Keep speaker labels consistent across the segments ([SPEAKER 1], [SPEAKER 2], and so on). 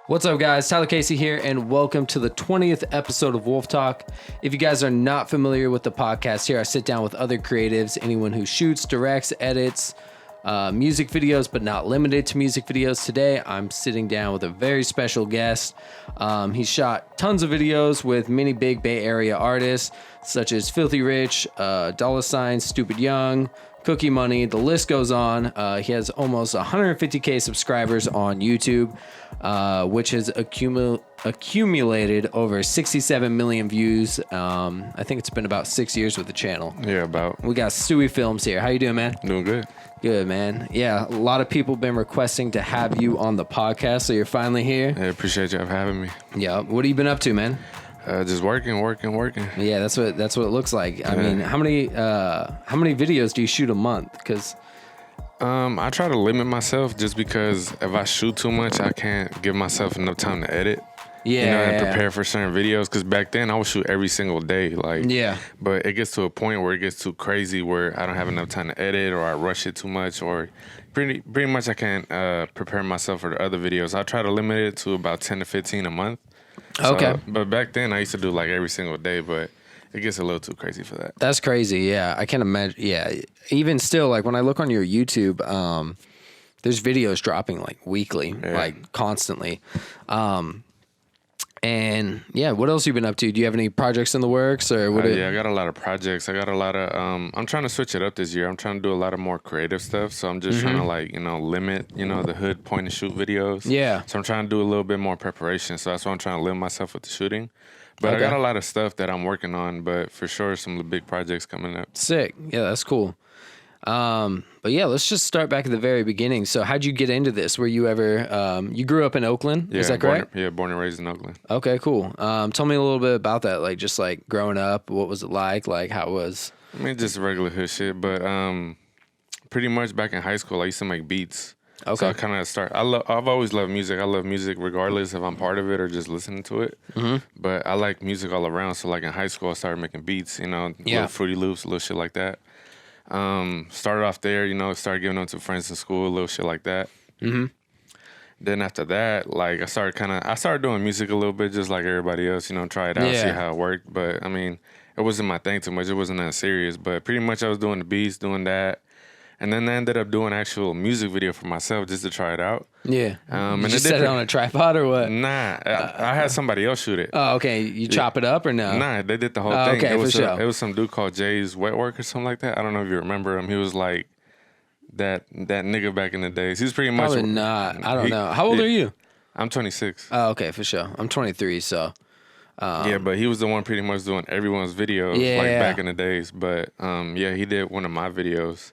[SPEAKER 1] What's up, guys? Tyler Casey here, and welcome to the 20th episode of Wolf Talk. If you guys are not familiar with the podcast, here I sit down with other creatives, anyone who shoots, directs, edits, music videos, but not limited to music videos. Today, I'm sitting down with a very special guest. He shot tons of videos with many big Bay Area artists, such as Filthy Rich, Dollar Sign, Stupid Young, Cookie Money, the list goes on. He has almost 150K subscribers on YouTube, which has accumulated over 67 million views. I think it's been about 6 years with the channel.
[SPEAKER 2] Yeah, about.
[SPEAKER 1] We got Stewy Films here. How you doing, man?
[SPEAKER 2] Doing good.
[SPEAKER 1] Good, man. Yeah, a lot of people have been requesting to have you on the podcast, so you're finally here.
[SPEAKER 2] I appreciate you having me.
[SPEAKER 1] Yeah. What have you been up to, man?
[SPEAKER 2] Just working.
[SPEAKER 1] Yeah, that's what it looks like. I mean, how many videos do you shoot a month? Because
[SPEAKER 2] I try to limit myself just because if I shoot too much, I can't give myself enough time to edit.
[SPEAKER 1] Yeah,
[SPEAKER 2] you know, and prepare for certain videos. Because back then I would shoot every single day, But it gets to a point where it gets too crazy where I don't have enough time to edit, or I rush it too much, or pretty much I can't prepare myself for the other videos. I try to limit it to about 10 to 15 a month. So,
[SPEAKER 1] okay.
[SPEAKER 2] But back then I used to do like every single day, but it gets a little too crazy for that.
[SPEAKER 1] That's crazy. Yeah, I can't imagine. Yeah, even still, like when I look on your YouTube, there's videos dropping like weekly, like constantly. And yeah, what else you been up to? Do you have any projects in the works, or what?
[SPEAKER 2] Yeah, I got a lot of projects. I got a lot of. I'm trying to switch it up this year. I'm trying to do a lot of more creative stuff. So I'm just trying to limit, the hood point and shoot videos.
[SPEAKER 1] Yeah.
[SPEAKER 2] So I'm trying to do a little bit more preparation. So that's why I'm trying to limit myself with the shooting. But I got a lot of stuff that I'm working on. But for sure, some big projects coming up.
[SPEAKER 1] Sick. Yeah, that's cool. But yeah, let's just start back at the very beginning. So how'd you get into this? Were you ever, you grew up in Oakland?
[SPEAKER 2] Yeah,
[SPEAKER 1] is that correct?
[SPEAKER 2] Born and raised in Oakland.
[SPEAKER 1] Okay, cool. Tell me a little bit about that. Like just like growing up, what was it like? Like how it was?
[SPEAKER 2] I mean, just regular hood shit. But pretty much back in high school, I used to make beats.
[SPEAKER 1] Okay.
[SPEAKER 2] So I kind of I've always loved music. I love music regardless if I'm part of it or just listening to it. Mm-hmm. But I like music all around. So like in high school, I started making beats, little Fruity Loops, little shit like that. Started off there, started giving them to friends in school, little shit like that. Mm-hmm. Then after that, like I started doing music a little bit just like everybody else, try it out, see how it worked. But I mean, it wasn't my thing too much. It wasn't that serious. But pretty much I was doing the beats, doing that. And then I ended up doing actual music video for myself just to try it out. Yeah.
[SPEAKER 1] And you just set it on a tripod or what?
[SPEAKER 2] Nah, I had somebody else shoot it.
[SPEAKER 1] Oh, okay. You chop it up or no?
[SPEAKER 2] Nah, they did the whole thing.
[SPEAKER 1] Okay, for sure.
[SPEAKER 2] It was some dude called Jay's Wet Work or something like that. I don't know if you remember him. He was like that nigga back in the days. He's pretty much...
[SPEAKER 1] Probably not. I don't know. How old are you?
[SPEAKER 2] I'm 26.
[SPEAKER 1] Oh, okay, for sure. I'm 23, so...
[SPEAKER 2] yeah, but he was the one pretty much doing everyone's videos back in the days. But he did one of my videos.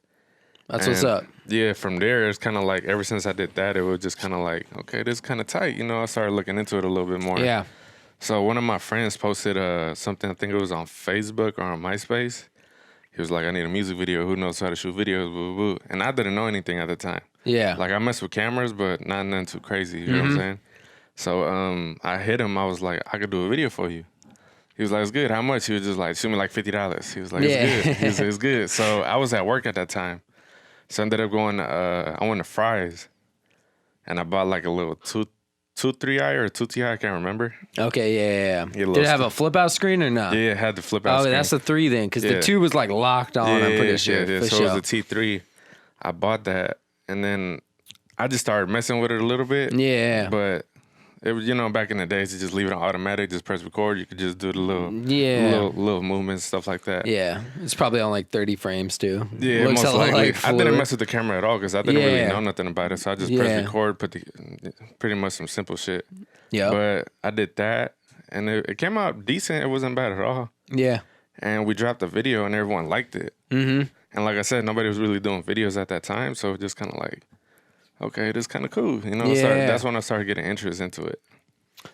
[SPEAKER 1] That's what's up.
[SPEAKER 2] Yeah, from there, it's kind of like, ever since I did that, it was just kind of like, okay, this is kind of tight. I started looking into it a little bit more.
[SPEAKER 1] Yeah.
[SPEAKER 2] So one of my friends posted something, I think it was on Facebook or on MySpace. He was like, I need a music video. Who knows how to shoot videos? Boo, boo, boo. And I didn't know anything at the time. Yeah. Like, I messed with cameras, but not nothing too crazy. You know what I'm saying? So I hit him. I was like, I could do a video for you. He was like, it's good. How much? He was just like, shoot me like $50. He was like, it's good. He was like, it's good. So I was at work at that time. So I ended up going, I went to Fry's, and I bought like a little 2.3i or 2Ti, I can't remember.
[SPEAKER 1] Okay, yeah. Did it have a flip out screen or not?
[SPEAKER 2] Yeah, it had the flip out screen.
[SPEAKER 1] Oh, that's a 3 then, because the 2 was like locked on, I'm pretty sure.
[SPEAKER 2] Yeah, so it was a T3. I bought that, and then I just started messing with it a little bit. Yeah. But it was, back in the days, you just leave it on automatic, just press record. You could just do the little movements, stuff like that.
[SPEAKER 1] Yeah, it's probably on like 30 frames too.
[SPEAKER 2] Yeah, most likely. I didn't mess with the camera at all because I didn't really know nothing about it. So I just pressed record, put pretty much some simple shit. Yeah. But I did that, and it came out decent. It wasn't bad at all. Yeah. And we dropped the video, and everyone liked it. Mm-hmm. And like I said, nobody was really doing videos at that time, so it just kind of like, okay, this is kind of cool. That's when I started getting interest into it.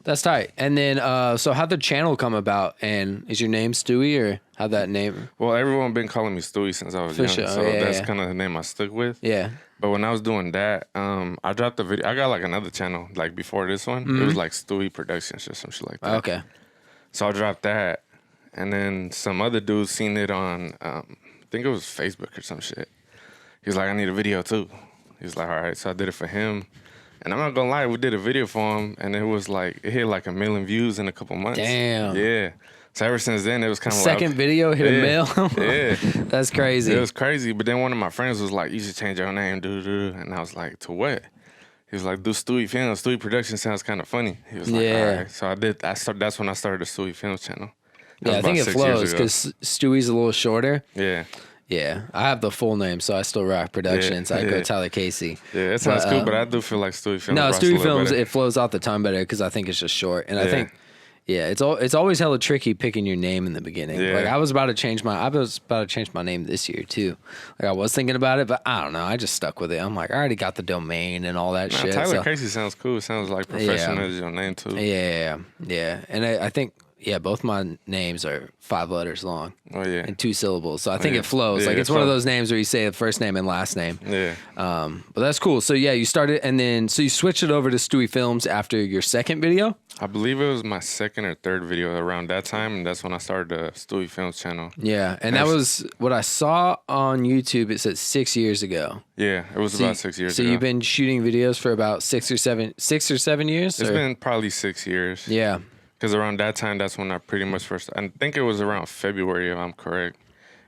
[SPEAKER 1] That's tight. And then, so how'd the channel come about? And is your name Stewy, or how'd that name?
[SPEAKER 2] Well, everyone been calling me Stewy since I was young. Sure. So that's kind of the name I stuck with. Yeah. But when I was doing that, I dropped the video. I got like another channel, like before this one. Mm-hmm. It was like Stewy Productions or some shit like that. Okay. So I dropped that. And then some other dude seen it on, I think it was Facebook or some shit. He was like, I need a video too. He was like, all right. So I did it for him. And I'm not gonna lie, we did a video for him, and it was like it hit like 1 million views in a couple months.
[SPEAKER 1] Damn.
[SPEAKER 2] Yeah. So ever since then, it was kind of
[SPEAKER 1] second video hit 1 mil.
[SPEAKER 2] Yeah.
[SPEAKER 1] That's crazy.
[SPEAKER 2] It was crazy. But then one of my friends was like, "You should change your name, dude." And I was like, "To what?" He was like, "Do Stewy Films. Stewy Production sounds kind of funny." He was like, "All right." So I did. That's when I started the Stewy Films channel.
[SPEAKER 1] Yeah, I think it flows because Stewy's a little shorter.
[SPEAKER 2] Yeah.
[SPEAKER 1] Yeah, I have the full name, so I still rock Productions. I go Tyler-KALI.
[SPEAKER 2] Yeah, it sounds cool, but I do feel like Stewy Films.
[SPEAKER 1] No, Stewy Films, it flows out the tongue better because I think it's just short. And I think, it's always hella tricky picking your name in the beginning.
[SPEAKER 2] Yeah.
[SPEAKER 1] Like I was about to change my name this year too. Like I was thinking about it, but I don't know. I just stuck with it. I'm like, I already got the domain and all that shit.
[SPEAKER 2] Tyler-KALI sounds cool. It sounds like professional as your name too.
[SPEAKER 1] Yeah. And I think. Yeah, both my names are 5 letters long.
[SPEAKER 2] Oh, yeah.
[SPEAKER 1] And 2 syllables. So I think it flows. Like, it's one of those names where you say the first name and last name.
[SPEAKER 2] Yeah.
[SPEAKER 1] But that's cool. So, yeah, you started, and then, so you switched it over to Stewy Films after your second video?
[SPEAKER 2] I believe it was my second or third video around that time, and that's when I started the Stewy Films channel.
[SPEAKER 1] Yeah, and that was what I saw on YouTube. It said 6 years ago.
[SPEAKER 2] Yeah, it was about 6 years
[SPEAKER 1] ago. So you've been shooting videos for about 6 or 7 years?
[SPEAKER 2] It's been probably 6 years.
[SPEAKER 1] Yeah.
[SPEAKER 2] Because around that time, that's when I pretty much first... I think it was around February, if I'm correct.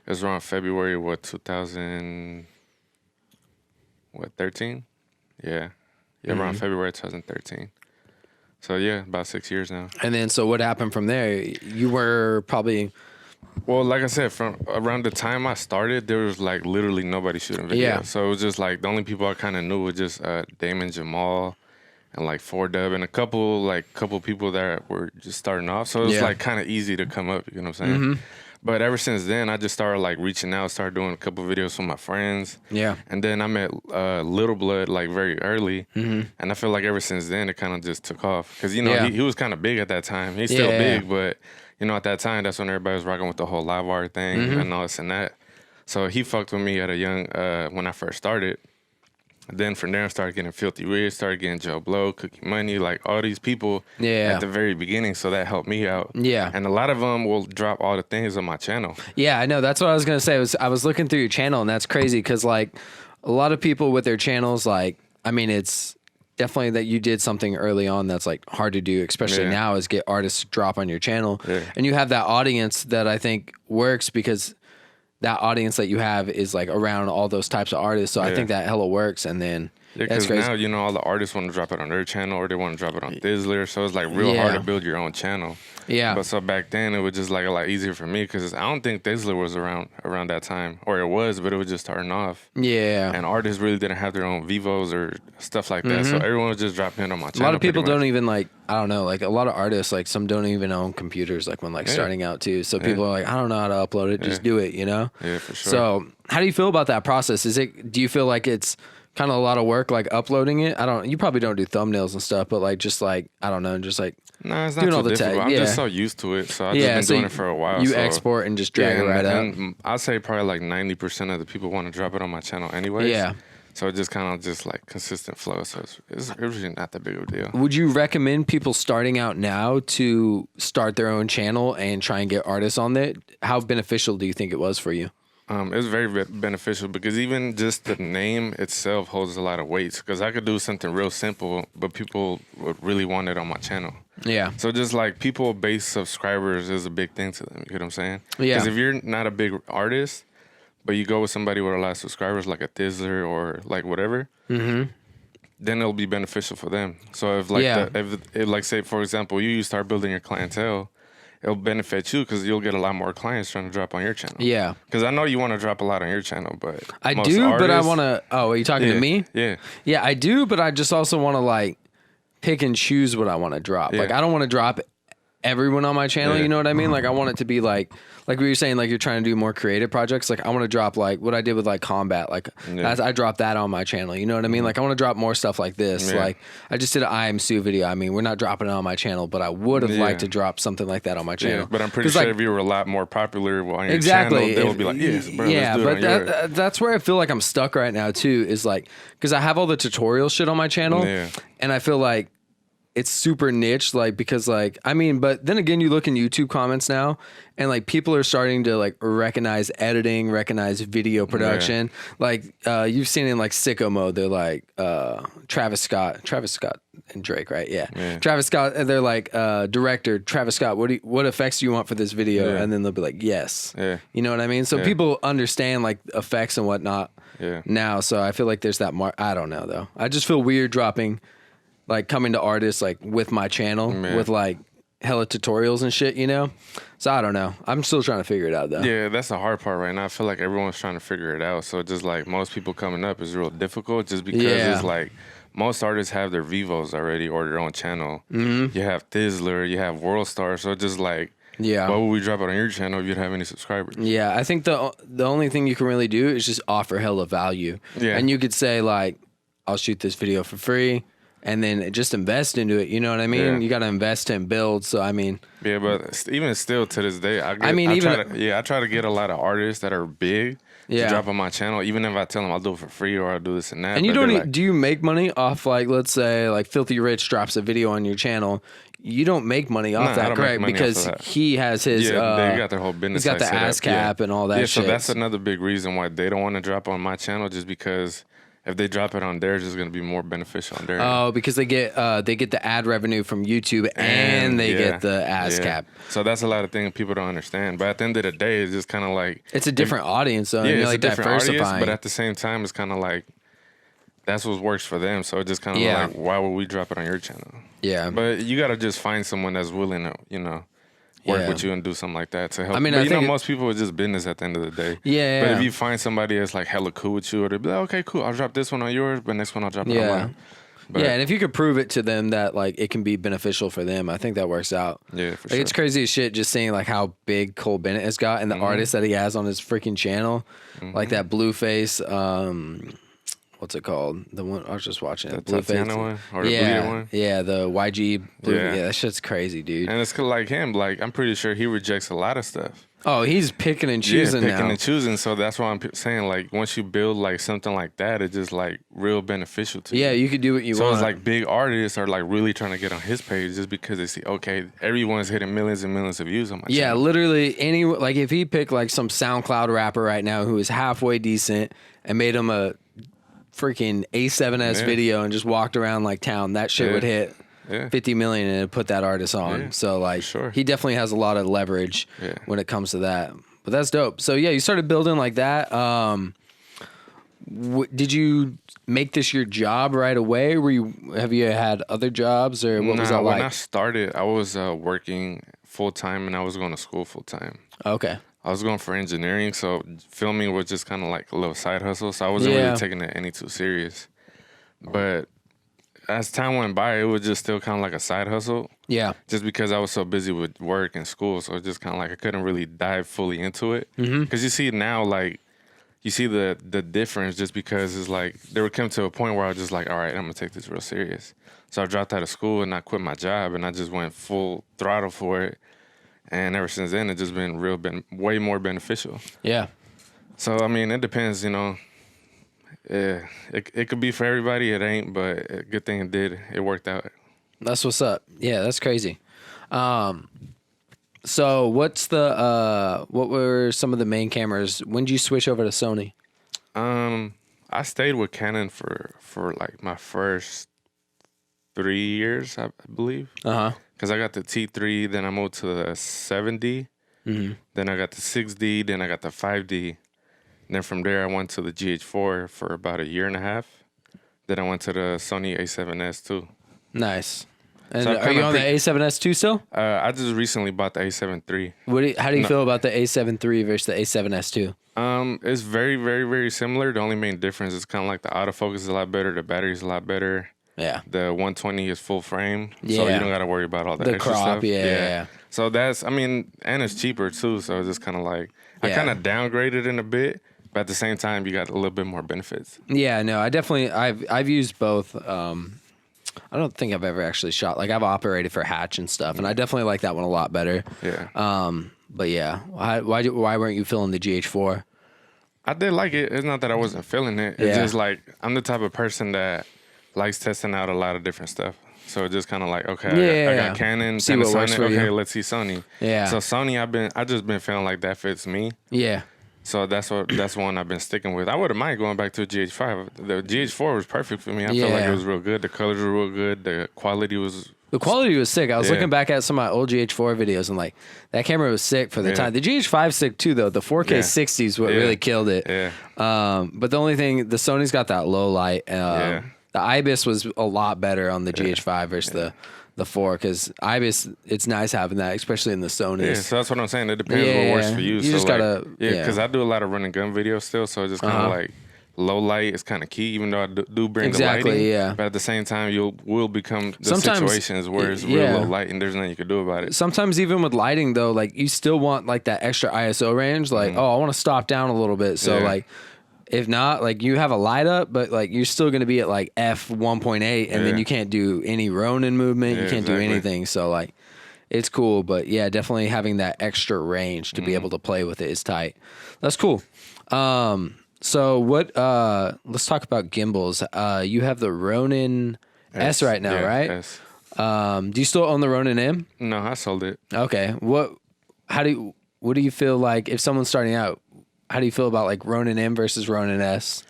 [SPEAKER 2] It was around February, 2013? Yeah. Around February 2013. So, yeah, about 6 years now.
[SPEAKER 1] And then, so what happened from there? You were probably...
[SPEAKER 2] Well, like I said, from around the time I started, there was, like, literally nobody shooting videos.
[SPEAKER 1] Yeah.
[SPEAKER 2] So it was just, like, the only people I kind of knew were just Damon Jamal... and like 4Dub and a couple people that were just starting off. So it was like kind of easy to come up, you know what I'm saying? But ever since then, I just started like reaching out, started doing a couple videos with my friends.
[SPEAKER 1] Yeah.
[SPEAKER 2] And then I met Little Blood like very early. And I feel like ever since then, it kind of just took off. Because, you know, he was kind of big at that time. He's still big, but, you know, at that time, that's when everybody was rocking with the whole live art thing and all this and that. So he fucked with me at a young, when I first started. Then from there, I started getting Filthy Rich, started getting Joe Blow, Cookie Money, like all these people at the very beginning. So that helped me out. Yeah. And a lot of them will drop all the things on my channel.
[SPEAKER 1] Yeah, I know. That's what I was going to say. I was looking through your channel, and that's crazy because, like, a lot of people with their channels, like, I mean, it's definitely that you did something early on that's, like, hard to do, especially now, is get artists to drop on your channel. Yeah. And you have that audience that I think works because that audience that you have is like around all those types of artists. So I think that hella works. And then
[SPEAKER 2] because now, you know, all the artists want to drop it on their channel or they want to drop it on Dizzler. So it's like real hard to build your own channel. Yeah. But so back then it was just like a lot easier for me because I don't think Dizzler was around that time, or it was, but it was just starting off. Yeah. And artists really didn't have their own Vivos or stuff like that. So everyone was just dropping it on my channel.
[SPEAKER 1] A lot of people don't even like, I don't know, like a lot of artists, like some don't even own computers, like when like starting out too. So people are like, I don't know how to upload it. Just do it, you know? Yeah, for sure. So how do you feel about that process? Do you feel like it's kind of a lot of work, like uploading it? You probably don't do thumbnails and stuff, but like, just like, I don't know, just like,
[SPEAKER 2] no, it's not too difficult. I'm just so used to it. So I've just been doing it for a while.
[SPEAKER 1] You export and just drag it right out.
[SPEAKER 2] And I'd say probably like 90% of the people want to drop it on my channel anyways. Yeah. So it just kind of just like consistent flow. So it's really not that big of a deal.
[SPEAKER 1] Would you recommend people starting out now to start their own channel and try and get artists on it? How beneficial do you think it was for you?
[SPEAKER 2] It's very beneficial because even just the name itself holds a lot of weight. Because I could do something real simple, but people would really want it on my channel. Yeah. So just like people-based subscribers is a big thing to them. You know what I'm saying? Yeah. Because if you're not a big artist, but you go with somebody with a lot of subscribers, like a Dizzler or like whatever, then it'll be beneficial for them. So if like if like say for example you start building your clientele, it'll benefit you because you'll get a lot more clients trying to drop on your channel. Yeah. Because I know you want to drop a lot on your channel, but
[SPEAKER 1] I do, but I want to. Oh, are you talking to me?
[SPEAKER 2] Yeah.
[SPEAKER 1] Yeah, I do, but I just also want to like pick and choose what I want to drop. Yeah. Like I don't want to drop everyone on my channel. You know what I mean? Like I want it to be like we were saying, like you're trying to do more creative projects. Like I want to drop like what I did with like Combat. Like I dropped that on my channel. You know what I mean? Like I want to drop more stuff like this. Like I just did an I Am Sue video. I mean, we're not dropping it on my channel, but I would have liked to drop something like that on my channel.
[SPEAKER 2] But I'm pretty sure if you were a lot more popular on your channel, they would be like, yes, bro, let's do it on yours.
[SPEAKER 1] That's where I feel like I'm stuck right now too. Is like because I have all the tutorial shit on my channel, and I feel like it's super niche, like, because like, I mean, but then again, you look in YouTube comments now and like people are starting to like recognize editing, recognize video production. Like, you've seen in like sicko mode, they're like, Travis Scott and Drake, right? Yeah. Travis Scott, they're like, director, Travis Scott, what effects do you want for this video? And then they'll be like, yes. You know what I mean? So people understand like effects and whatnot now. So I feel like there's that I don't know though. I just feel weird dropping, like coming to artists like with my channel with like hella tutorials and shit, you know? So I don't know. I'm still trying to figure it out though.
[SPEAKER 2] Yeah, that's the hard part right now. I feel like everyone's trying to figure it out. So just like most people coming up is real difficult just because it's like most artists have their Vivos already or their own channel. You have Thizzler, you have World Star. So just like, why would we drop it on your channel if you don't have any subscribers? Yeah,
[SPEAKER 1] I think the only thing you can really do is just offer hella value. And you could say like, I'll shoot this video for free. And then just invest into it. You know what I mean? You got to invest and build. So, I mean. Yeah,
[SPEAKER 2] but even still to this day, I try to get a lot of artists that are big to drop on my channel. Even if I tell them I'll do it for free or I'll do this and that.
[SPEAKER 1] And you don't do you make money off, like, let's say, like Filthy Rich drops a video on your channel. You don't make money off that, correct? Because he has his.
[SPEAKER 2] They got their whole business.
[SPEAKER 1] He's got the ASCAP and all that shit.
[SPEAKER 2] So that's another big reason why they don't want to drop on my channel, just because. If they drop it on theirs, it's going to be more beneficial on theirs.
[SPEAKER 1] Oh, because they get the ad revenue from YouTube and they get the ASCAP.
[SPEAKER 2] So that's a lot of things people don't understand. But at the end of the day, it's just kind of like...
[SPEAKER 1] It's a different audience, though.
[SPEAKER 2] Yeah, it's like a different audience, but at the same time, it's kind of like... That's what works for them. So it's just kind of like, why would we drop it on your channel? Yeah. But you got to just find someone that's willing to, you know... work with you and do something like that to help. I mean, but you know, most people are just business at the end of the day. But if you find somebody that's like hella cool with you, or they'll be like, okay, cool, I'll drop this one on yours, but next one I'll drop it on mine. But,
[SPEAKER 1] and if you could prove it to them that like it can be beneficial for them, I think that works out.
[SPEAKER 2] Yeah, for sure.
[SPEAKER 1] It's crazy as shit just seeing like how big Cole Bennett has got and the artists that he has on his freaking channel, like that Blueface. What's it called? The one I was just watching.
[SPEAKER 2] The Tatiana one or the Bleeder one?
[SPEAKER 1] Yeah, the YG Blue. Yeah, that shit's crazy, dude.
[SPEAKER 2] And it's like him. Like, I'm pretty sure he rejects a lot of stuff.
[SPEAKER 1] Oh, he's picking and choosing now.
[SPEAKER 2] Picking and choosing. So that's why I'm saying, like, once you build, like, something like that, it's just, like, real beneficial to you.
[SPEAKER 1] Yeah, you could do what you want.
[SPEAKER 2] So it's like big artists are, like, really trying to get on his page just because they see, okay, everyone's hitting millions and millions of views on my channel.
[SPEAKER 1] Yeah, literally, like, if he picked, like, some SoundCloud rapper right now who is halfway decent and made him a freaking A7S video and just walked around like town, that shit would hit 50 million and put that artist on. So like he definitely has a lot of leverage when it comes to that. But that's dope. So yeah, you started building like that. Did you make this your job right away? Have you had other jobs or what was that like?
[SPEAKER 2] When I started, I was working full time and I was going to school full time.
[SPEAKER 1] Okay.
[SPEAKER 2] I was going for engineering, so filming was just kind of like a little side hustle. So I wasn't really taking it any too serious. But as time went by, it was just still kind of like a side hustle. Yeah. Just because I was so busy with work and school, so it's just kind of like I couldn't really dive fully into it. Because you see now, like, you see the difference just because it's like there would come to a point where I was just like, all right, I'm going to take this real serious. So I dropped out of school and I quit my job and I just went full throttle for it. And ever since then, it's just been way more beneficial. Yeah. So, I mean, it depends, you know. Yeah, it could be for everybody. It ain't, but a good thing it did. It worked out.
[SPEAKER 1] That's what's up. Yeah, that's crazy. So what were some of the main cameras? When did you switch over to Sony?
[SPEAKER 2] I stayed with Canon for like my first 3 years, I believe. Because I got the T3, then I moved to the 7D, then I got the 6D, then I got the 5D. And then from there, I went to the GH4 for about a year and a half. Then I went to the Sony A7S too. Nice. And so
[SPEAKER 1] are you on the A7S II still?
[SPEAKER 2] I just recently bought the A7 III.
[SPEAKER 1] How do you feel about the A7 III versus the A7S II?
[SPEAKER 2] It's very, very, very similar. The only main difference is kind of like the autofocus is a lot better, the battery's a lot better. Yeah. The 120 is full frame, so you don't got to worry about all that extra
[SPEAKER 1] crop,
[SPEAKER 2] stuff. Yeah. So that's, I mean, and it's cheaper too, so it's just kind of like, I kind of downgraded in a bit, but at the same time, you got a little bit more benefits.
[SPEAKER 1] Yeah, no, I've used both. I don't think I've ever actually shot, like I've operated for Hatch and stuff, and I definitely like that one a lot better. Yeah. But yeah, why weren't you feeling the GH4?
[SPEAKER 2] I did like it. It's not that I wasn't feeling it. It's just like, I'm the type of person that likes testing out a lot of different stuff. So just kind of like, okay, I got Canon,
[SPEAKER 1] see what
[SPEAKER 2] Panasonic.
[SPEAKER 1] Works for
[SPEAKER 2] okay,
[SPEAKER 1] you.
[SPEAKER 2] let's see Sony.
[SPEAKER 1] Yeah.
[SPEAKER 2] So Sony, I just been feeling like that fits me.
[SPEAKER 1] Yeah.
[SPEAKER 2] So that's one I've been sticking with. I wouldn't mind going back to a GH5. The GH4 was perfect for me. I feel like it was real good. The colors were real good. The quality was
[SPEAKER 1] sick. I was looking back at some of my old GH4 videos and like that camera was sick for the time. The GH5 sick too though. The 4K 60 is what really killed it.
[SPEAKER 2] Yeah.
[SPEAKER 1] But the only thing, the Sony's got that low light. The IBIS was a lot better on the GH5 versus the 4 because IBIS, it's nice having that, especially in the Sony.
[SPEAKER 2] Yeah, so that's what I'm saying. It depends what works for you.
[SPEAKER 1] You just gotta,
[SPEAKER 2] because I do a lot of run and gun videos still, so it's just kind of like low light is kind of key, even though I do bring the lighting. But at the same time, will become the situations where it's real low light and there's nothing you can do about it.
[SPEAKER 1] Sometimes even with lighting though, like you still want like that extra ISO range. Like, I want to stop down a little bit. So like, if not, like you have a light up, but like you're still going to be at like f 1.8 and then you can't do any Ronin movement. You can't do anything. So like it's cool, but yeah, definitely having that extra range to be able to play with it is tight. That's cool. So what, let's talk about gimbals. You have the Ronin S right now, right?
[SPEAKER 2] S.
[SPEAKER 1] Do you still own the Ronin M?
[SPEAKER 2] No, I sold it.
[SPEAKER 1] Okay. What do you feel like if someone's starting out, how do you feel about like Ronin M versus Ronin S?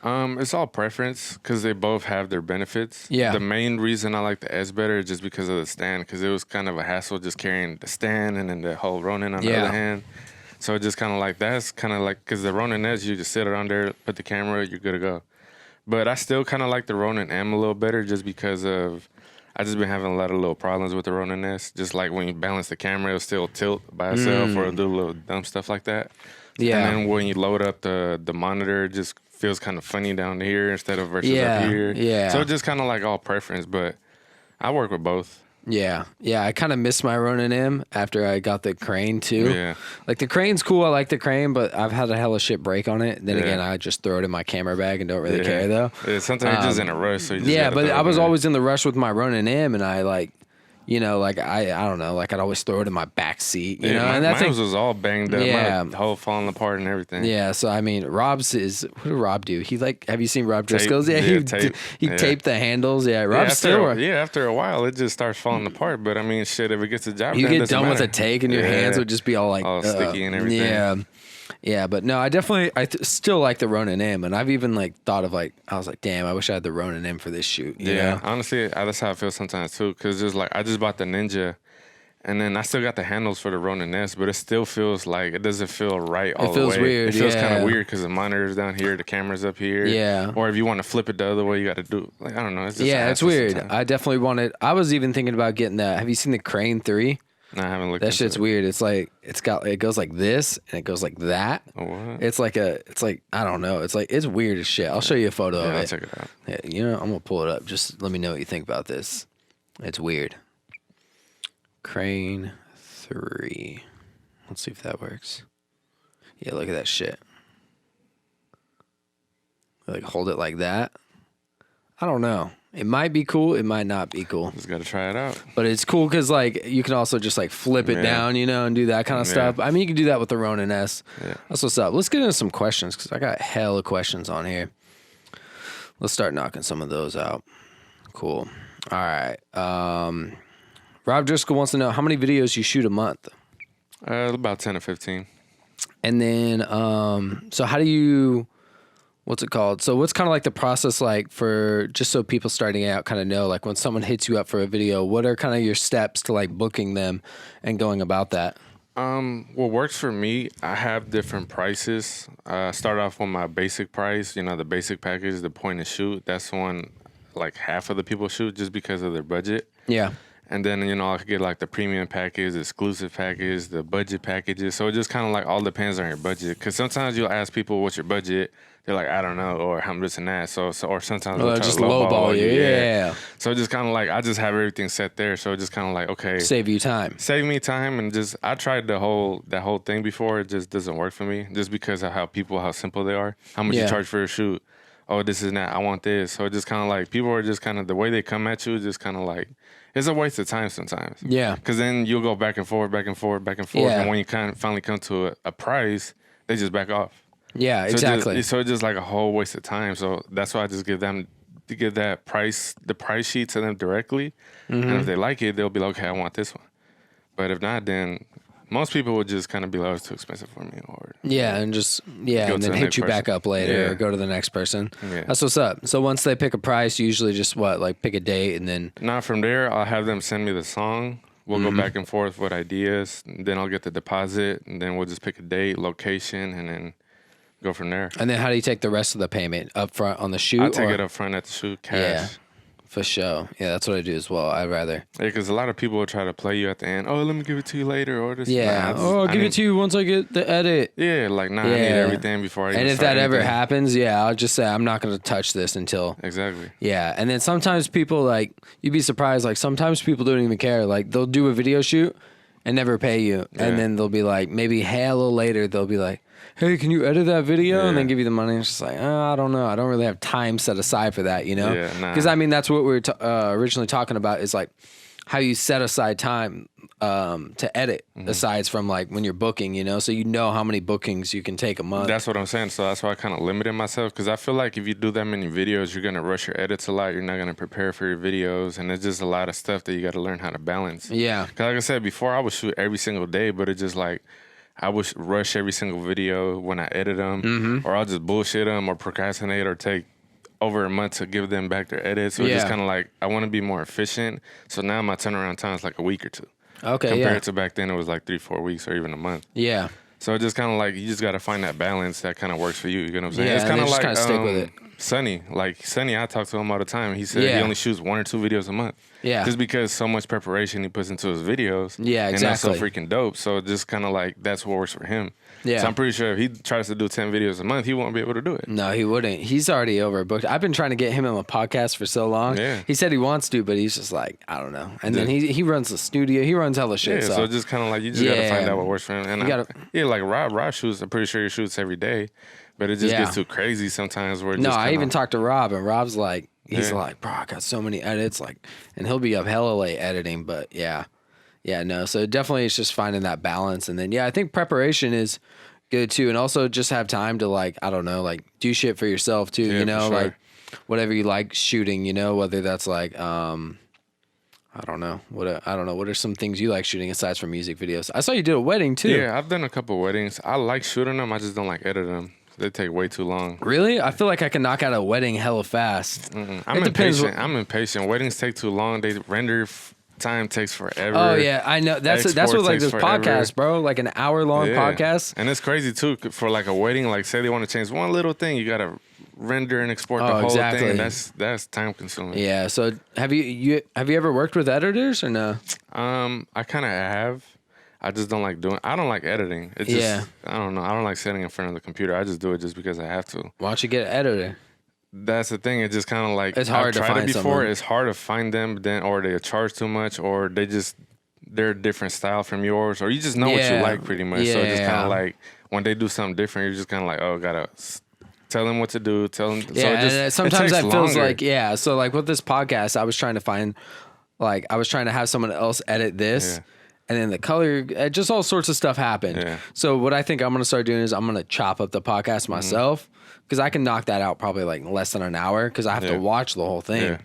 [SPEAKER 2] It's all preference because they both have their benefits.
[SPEAKER 1] Yeah.
[SPEAKER 2] The main reason I like the S better is just because of the stand, because it was kind of a hassle just carrying the stand and then the whole Ronin on the other hand. So just kind of like that's kind of like because the Ronin S, you just sit it on there, put the camera, you're good to go. But I still kind of like the Ronin M a little better just because of I just been having a lot of little problems with the Ronin S. Just like when you balance the camera, it'll still tilt by itself or do little dumb stuff like that. Yeah. And then when you load up the monitor, it just feels kind of funny down here instead of versus up here. Yeah. So it's just kind of like all preference, but I work with both.
[SPEAKER 1] Yeah. Yeah. I kind of missed my Ronin M after I got the crane too.
[SPEAKER 2] Yeah.
[SPEAKER 1] Like the crane's cool. I like the crane, but I've had a hella shit break on it. Then again, I just throw it in my camera bag and don't really care though.
[SPEAKER 2] Yeah, sometimes you're just in a rush. So you just
[SPEAKER 1] but I was always in the rush with my Ronin M and I like, you know, like I don't know, like I'd always throw it in my back seat, you know. And that
[SPEAKER 2] mine was all banged up, my whole falling apart and everything.
[SPEAKER 1] Yeah, so I mean, Rob's is what did Rob do? He like, have you seen Rob Driscoll's? Yeah, he taped the handles. Yeah, Rob's still.
[SPEAKER 2] After a while, it just starts falling apart. But I mean, shit, if it gets the job done,
[SPEAKER 1] you get done with a take and your hands would just be all like
[SPEAKER 2] all sticky and everything.
[SPEAKER 1] Yeah. Yeah, but no, I still like the Ronin M, and I've even like thought of like, I was like, damn, I wish I had the Ronin M for this shoot. You know?
[SPEAKER 2] Honestly, that's how I feel sometimes too, because just like I just bought the Ninja, and then I still got the handles for the Ronin S, but it still feels like it doesn't feel right all the way. It feels
[SPEAKER 1] weird.
[SPEAKER 2] It feels kind of weird because the monitor's down here, the camera's up here.
[SPEAKER 1] Yeah.
[SPEAKER 2] Or if you want to flip it the other way, you got to do like I don't know. It's just
[SPEAKER 1] it's weird. Sometimes. I definitely wanted. I was even thinking about getting that. Have you seen the Crane 3?
[SPEAKER 2] No, I haven't looked.
[SPEAKER 1] That shit's weird. It's like it goes like this and it goes like that.
[SPEAKER 2] Oh, what?
[SPEAKER 1] It's like I don't know. It's weird as shit. I'll show you a photo of it.
[SPEAKER 2] I'll check it out.
[SPEAKER 1] Yeah, you know, I'm gonna pull it up. Just let me know what you think about this. It's weird. Crane 3. Let's see if that works. Yeah, look at that shit. Like hold it like that. I don't know. It might be cool. It might not be cool.
[SPEAKER 2] Just got to try it out.
[SPEAKER 1] But it's cool because, like, you can also just, like, flip it down, you know, and do that kind of stuff. I mean, you can do that with the Ronin S. Yeah. That's what's up. Let's get into some questions because I got hella questions on here. Let's start knocking some of those out. Cool. All right. Rob Driscoll wants to know how many videos you shoot a month.
[SPEAKER 2] About 10 or 15.
[SPEAKER 1] And then, so how do you... What's it called? So what's kind of like the process like for just so people starting out kind of know, like when someone hits you up for a video, what are kind of your steps to like booking them and going about that?
[SPEAKER 2] What works for me, I have different prices. I start off with my basic price, you know, the basic package, the point and shoot. That's one like half of the people shoot just because of their budget.
[SPEAKER 1] Yeah.
[SPEAKER 2] And then, you know, I could get like the premium package, the exclusive package, the budget packages. So it just kind of like all depends on your budget. Because sometimes you'll ask people, what's your budget? They're like, I don't know, or how much and that. So or sometimes they'll try
[SPEAKER 1] just
[SPEAKER 2] to lowball you.
[SPEAKER 1] Yeah.
[SPEAKER 2] So just kind of like, I just have everything set there. So just kind of like, okay.
[SPEAKER 1] Save you time.
[SPEAKER 2] Save me time. And just, I tried that whole thing before. It just doesn't work for me. Just because of how simple they are. How much you charge for a shoot. Oh, this is not, I want this. So it just kind of like, people are just kind of, the way they come at you is just kind of like, it's a waste of time sometimes.
[SPEAKER 1] Yeah.
[SPEAKER 2] Because then you'll go back and forth, back and forth, back and forth. Yeah. And when you kind of finally come to a price, they just back off.
[SPEAKER 1] Yeah, exactly.
[SPEAKER 2] So it's just like a whole waste of time. So that's why I just give them to give the price sheet to them directly, and if they like it, they'll be like, okay, I want this one. But if not, then most people would just kind of be like, oh, it's too expensive for me, or
[SPEAKER 1] and then hit you back up later or go to the next person. Yeah. That's what's up. So once they pick a price, usually just pick a date and then.
[SPEAKER 2] Now from there, I'll have them send me the song. We'll go back and forth with ideas. Then I'll get the deposit, and then we'll just pick a date, location, and then go from there.
[SPEAKER 1] And then how do you take the rest of the payment? Up front on the shoot?
[SPEAKER 2] I take it up front at the shoot, cash.
[SPEAKER 1] Yeah, for sure. Yeah, that's what I do as well. I'd rather.
[SPEAKER 2] Yeah, because a lot of people will try to play you at the end. Oh, let me give it to you later, or this.
[SPEAKER 1] Yeah. I'll give it to you once I get the edit.
[SPEAKER 2] Yeah, I need everything before I.
[SPEAKER 1] And if that ever happens, I'll just say I'm not going to touch this until.
[SPEAKER 2] Exactly.
[SPEAKER 1] Yeah, and then sometimes people you'd be surprised. Sometimes people don't even care. They'll do a video shoot and never pay you, and then they'll be maybe a little later they'll be like, hey, can you edit that video? And then give you the money. It's just I don't know. I don't really have time set aside for that, Because, that's what we were originally talking about is, how you set aside time to edit, aside from, when you're booking, so how many bookings you can take a month.
[SPEAKER 2] That's what I'm saying. So that's why I kind of limited myself, because I feel like if you do that many videos, you're going to rush your edits a lot. You're not going to prepare for your videos, and it's just a lot of stuff that you got to learn how to balance.
[SPEAKER 1] Yeah.
[SPEAKER 2] Because like I said before, I would shoot every single day, but it's just I would rush every single video when I edit them, or I'll just bullshit them or procrastinate or take over a month to give them back their edits. So it's just kind of I want to be more efficient. So now my turnaround time is a week or two.
[SPEAKER 1] Okay,
[SPEAKER 2] compared to back then, it was 3-4 weeks or even a month.
[SPEAKER 1] Yeah.
[SPEAKER 2] So it's just kind of you just got to find that balance that kind of works for you. You know what I'm saying?
[SPEAKER 1] Yeah,
[SPEAKER 2] it's kind
[SPEAKER 1] of stick with it.
[SPEAKER 2] Sonny, Sonny, I talk to him all the time. He said he only shoots 1 or 2 videos a month.
[SPEAKER 1] Yeah.
[SPEAKER 2] Just because so much preparation he puts into his videos.
[SPEAKER 1] Yeah, exactly.
[SPEAKER 2] And that's so freaking dope. So just kind of that's what works for him.
[SPEAKER 1] Yeah.
[SPEAKER 2] So I'm pretty sure if he tries to do 10 videos a month, he won't be able to do it.
[SPEAKER 1] No, he wouldn't. He's already overbooked. I've been trying to get him on a podcast for so long.
[SPEAKER 2] Yeah.
[SPEAKER 1] He said he wants to, but he's just I don't know. And then he runs the studio. He runs hella shit.
[SPEAKER 2] Yeah, so just kind of you just got to find out what works for him. And Rob shoots. I'm pretty sure he shoots every day. But it just gets too crazy sometimes.
[SPEAKER 1] I even talked to Rob, and Rob's he's bro, I got so many edits, and he'll be up hella late editing. But no. So definitely, it's just finding that balance, and then I think preparation is good too, and also just have time to I don't know, do shit for yourself too.
[SPEAKER 2] Sure.
[SPEAKER 1] Whatever you like shooting, whether that's I don't know. What are some things you like shooting aside from music videos? I saw you did a wedding too.
[SPEAKER 2] Yeah, I've done a couple of weddings. I like shooting them. I just don't like editing them. They take way too long.
[SPEAKER 1] Really? I feel like I can knock out a wedding hella fast.
[SPEAKER 2] I'm impatient. I'm impatient. Weddings take too long. They render time takes forever.
[SPEAKER 1] Oh yeah, I know. That's what this podcast, bro. An hour-long podcast.
[SPEAKER 2] And it's crazy too for a wedding. Say they want to change one little thing, you gotta render and export the whole thing. That's time consuming.
[SPEAKER 1] Yeah. So have you ever worked with editors or no?
[SPEAKER 2] I kind of have. I just don't like I don't like editing. It's just, I don't know. I don't like sitting in front of the computer. I just do it just because I have to.
[SPEAKER 1] Why don't you get an editor?
[SPEAKER 2] That's the thing. It's just kind of
[SPEAKER 1] it's hard to find someone.
[SPEAKER 2] It's hard to find them, or they charge too much, or they're a different style from yours, or you just know what you like pretty much. So it's just kind of when they do something different, you're just kind of oh, gotta tell them what to do. Tell them.
[SPEAKER 1] Yeah,
[SPEAKER 2] so
[SPEAKER 1] sometimes that feels So with this podcast, I was trying to find, I was trying to have someone else edit this. Yeah. And then the color, just all sorts of stuff happened. Yeah. So what I think I'm going to start doing is I'm going to chop up the podcast myself, because I can knock that out probably less than an hour, because I have to watch the whole thing. Yeah.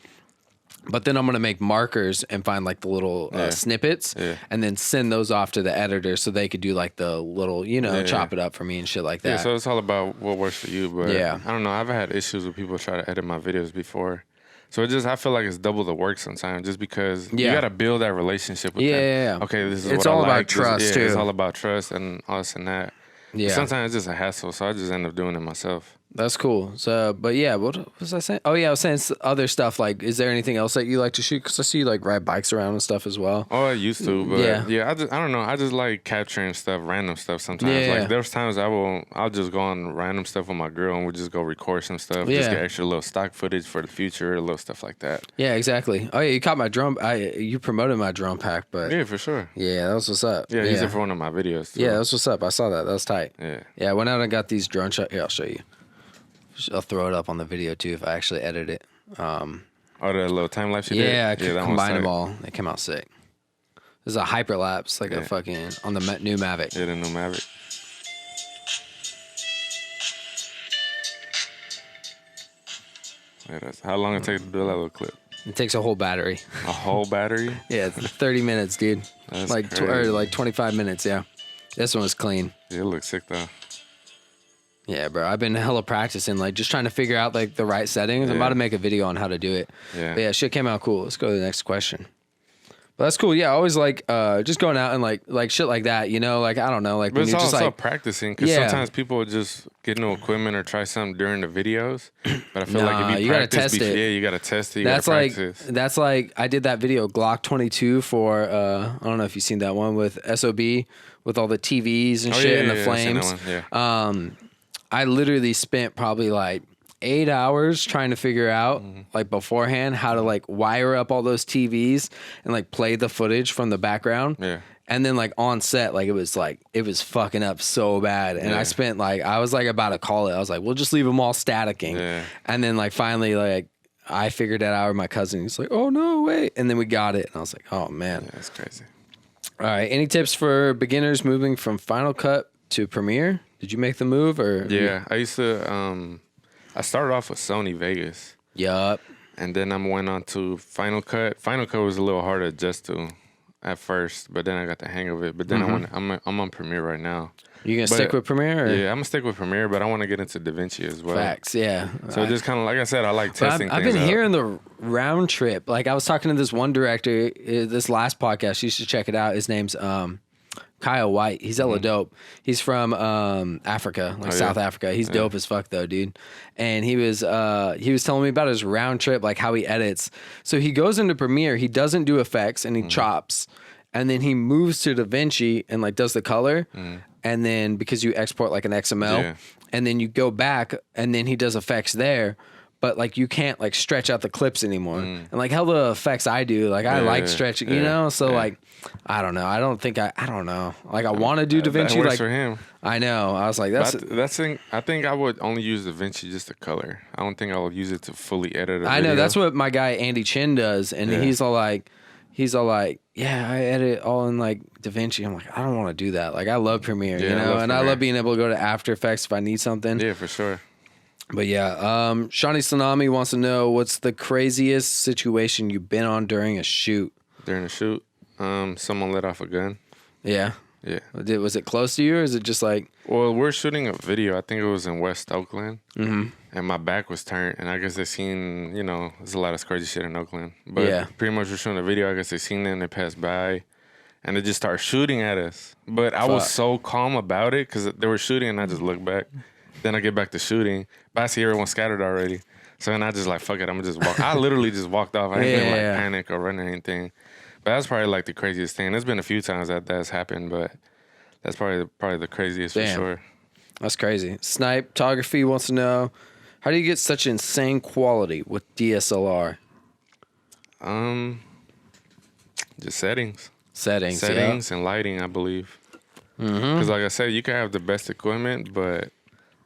[SPEAKER 1] But then I'm going to make markers and find the little snippets and then send those off to the editor so they could do the little, chop it up for me and shit like that.
[SPEAKER 2] Yeah, so it's all about what works for you. But I don't know. I've had issues with people try to edit my videos before. So I feel like it's double the work sometimes, just because you got to build that relationship with them. Yeah. Okay, this is
[SPEAKER 1] it's
[SPEAKER 2] what
[SPEAKER 1] all
[SPEAKER 2] I
[SPEAKER 1] about
[SPEAKER 2] like.
[SPEAKER 1] trust too.
[SPEAKER 2] It's all about trust and all this and that. Yeah. But sometimes it's just a hassle, so I just end up doing it myself.
[SPEAKER 1] That's cool. So, but what was I saying? Oh yeah, I was saying other stuff. Is there anything else that you like to shoot? Because I see you ride bikes around and stuff as well.
[SPEAKER 2] Oh, I used to, but I don't know. I just like capturing stuff, random stuff sometimes. Yeah. There's times I'll just go on random stuff with my girl and we'll just go record some stuff. Yeah. Just get extra little stock footage for the future, little stuff like that.
[SPEAKER 1] Yeah, exactly. Oh yeah, you caught my drum. You promoted my drum pack, but
[SPEAKER 2] yeah, for sure.
[SPEAKER 1] Yeah, that was what's up.
[SPEAKER 2] Yeah, use it for one of my videos too.
[SPEAKER 1] Yeah, that's what's up. I saw that. That was tight.
[SPEAKER 2] Yeah.
[SPEAKER 1] Yeah, I went out and got these drone shots. Here, I'll show you. I'll throw it up on the video too if I actually edit it.
[SPEAKER 2] The little time lapse you did?
[SPEAKER 1] Yeah, I combined them all. They came out sick. This is a hyperlapse, a fucking on the new Mavic.
[SPEAKER 2] Yeah, the new Mavic. Yeah, that's how long it takes to do that little clip.
[SPEAKER 1] It takes a whole battery.
[SPEAKER 2] A whole battery?
[SPEAKER 1] Yeah, 30 minutes, dude.
[SPEAKER 2] That's
[SPEAKER 1] like
[SPEAKER 2] crazy.
[SPEAKER 1] like 25 minutes, yeah. This one was clean.
[SPEAKER 2] Yeah, it looks sick though.
[SPEAKER 1] Yeah, bro. I've been hella practicing, like just trying to figure out like the right settings. I'm about to make a video on how to do it.
[SPEAKER 2] Yeah.
[SPEAKER 1] But yeah, shit came out cool. Let's go to the next question. But that's cool. Yeah, I always like just going out and like shit like that, you know, like I don't know, like
[SPEAKER 2] but
[SPEAKER 1] when
[SPEAKER 2] it's
[SPEAKER 1] you're just
[SPEAKER 2] also
[SPEAKER 1] like
[SPEAKER 2] practicing because sometimes people will just get new equipment or try something during the videos. But I feel like if you
[SPEAKER 1] gotta
[SPEAKER 2] practice,
[SPEAKER 1] test it.
[SPEAKER 2] Yeah, you gotta test it.
[SPEAKER 1] That's like I did that video Glock 22 for I don't know if you've seen that one with SOB with all the TVs and shit and the flames. I literally spent probably like 8 hours trying to figure out like beforehand how to like wire up all those TVs and like play the footage from the background.
[SPEAKER 2] Yeah.
[SPEAKER 1] And then like on set, like it was fucking up so bad. And I spent like, I was like about to call it. I was like, we'll just leave them all staticking. Yeah. And then like finally like I figured that out with my cousin. He's like, oh no, wait. And then we got it. And I was like, oh man.
[SPEAKER 2] Yeah, that's crazy.
[SPEAKER 1] All right. Any tips for beginners moving from Final Cut to Premiere? Did you make the move or?
[SPEAKER 2] Yeah, I used to, I started off with Sony Vegas.
[SPEAKER 1] Yup.
[SPEAKER 2] And then I went on to Final Cut. Final Cut was a little hard to adjust to at first, but then I got the hang of it. But then I'm on Premiere right now.
[SPEAKER 1] You gonna stick with Premiere? Or?
[SPEAKER 2] Yeah, I'm gonna stick with Premiere, but I want to get into DaVinci as well.
[SPEAKER 1] Facts, yeah.
[SPEAKER 2] So just kind of like I said, I like testing.
[SPEAKER 1] I've been hearing the round trip. Like I was talking to this one director, this last podcast. You should check it out. His name's Kyle White. He's hella dope. He's from Africa, like South Africa. He's dope as fuck though, dude. And he was telling me about his round trip, like how he edits. So he goes into Premiere, he doesn't do effects and he chops. And then he moves to DaVinci and like does the color. And then because you export like an XML and then you go back and then he does effects there. But like you can't like stretch out the clips anymore. And like how the effects I do, like I like stretching, you know? So like I don't know. I don't know. Like I want to do DaVinci.
[SPEAKER 2] That works
[SPEAKER 1] like
[SPEAKER 2] for him.
[SPEAKER 1] I know. I was like, that's
[SPEAKER 2] thing. I think I would only use DaVinci just to color. I don't think I would use it to fully edit a video.
[SPEAKER 1] I know that's what my guy Andy Chin does, and he's all like, yeah, I edit all in like DaVinci. I'm like, I don't want to do that. Like I love Premiere, you know, and I love being able to go to After Effects if I need something.
[SPEAKER 2] Yeah, for sure.
[SPEAKER 1] But yeah, Shawnee Tsunami wants to know what's the craziest situation you've been on during a shoot.
[SPEAKER 2] During a shoot, someone let off a gun.
[SPEAKER 1] Yeah.
[SPEAKER 2] Yeah.
[SPEAKER 1] Was it close to you, or is it just like?
[SPEAKER 2] Well, we're shooting a video. I think it was in West Oakland, and my back was turned, and I guess they seen, you know, there's a lot of crazy shit in Oakland. But pretty much we're shooting a video. I guess they seen it and they passed by, and they just started shooting at us. But I was so calm about it because they were shooting, and I just looked back. Then I get back to shooting, but I see everyone scattered already. So then I just like, fuck it, I'm gonna just walk. I literally just walked off. I didn't like panic or run or anything. But that's probably like the craziest thing. There's been a few times that's happened, but that's probably the craziest for sure.
[SPEAKER 1] That's crazy. Snipe-tography wants to know, how do you get such insane quality with DSLR?
[SPEAKER 2] Just settings.
[SPEAKER 1] Settings
[SPEAKER 2] and lighting, I believe. Because like I said, you can have the best equipment, but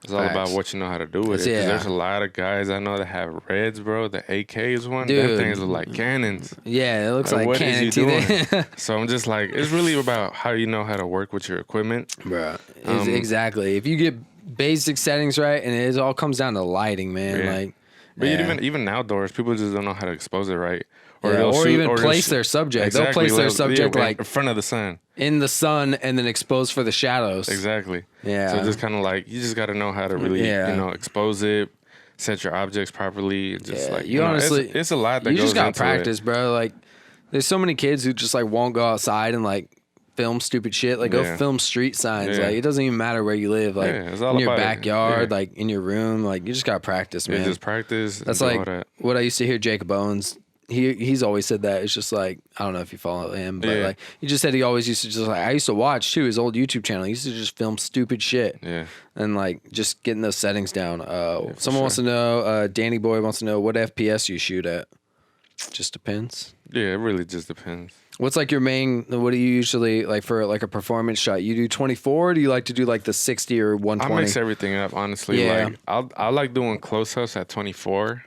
[SPEAKER 2] it's all about what you know how to do with it. Because there's a lot of guys I know that have Reds, bro. The AKs one, them things look like cannons.
[SPEAKER 1] Yeah, it looks like
[SPEAKER 2] cannons. What is you doing? So I'm just like, it's really about how you know how to work with your equipment.
[SPEAKER 1] Bro, exactly. If you get basic settings right, and it all comes down to lighting, man. Like,
[SPEAKER 2] but even outdoors, people just don't know how to expose it right.
[SPEAKER 1] Or even place their subject.
[SPEAKER 2] Exactly.
[SPEAKER 1] They'll place their subject like
[SPEAKER 2] in front of the sun.
[SPEAKER 1] In the sun and then expose for the shadows.
[SPEAKER 2] Exactly.
[SPEAKER 1] Yeah.
[SPEAKER 2] So just kind of like, you just got to know how to really, you know, expose it, set your objects properly. Just like,
[SPEAKER 1] you honestly,
[SPEAKER 2] know, it's a lot that goes into it.
[SPEAKER 1] You just got to practice, bro. Like, there's so many kids who just like won't go outside and like film stupid shit. Like, go film street signs. Like, it doesn't even matter where you live. Like, in your backyard, like in your room. Like, you just got to practice, man.
[SPEAKER 2] Just practice.
[SPEAKER 1] That's like what I used to hear Jacob Owens. He's always said that. It's just like, I don't know if you follow him, but like he just said he always used to just like, I used to watch too his old YouTube channel. He used to just film stupid shit. Yeah. And like just getting those settings down. Someone wants to know, Danny Boy wants to know what FPS you shoot at. Just depends.
[SPEAKER 2] Yeah, it really just depends.
[SPEAKER 1] What's like your main, what do you usually like for like a performance shot? You do 24 or do you like to do like the 60 or 120?
[SPEAKER 2] I mix everything up, honestly. Yeah. Like I like doing close-ups at 24.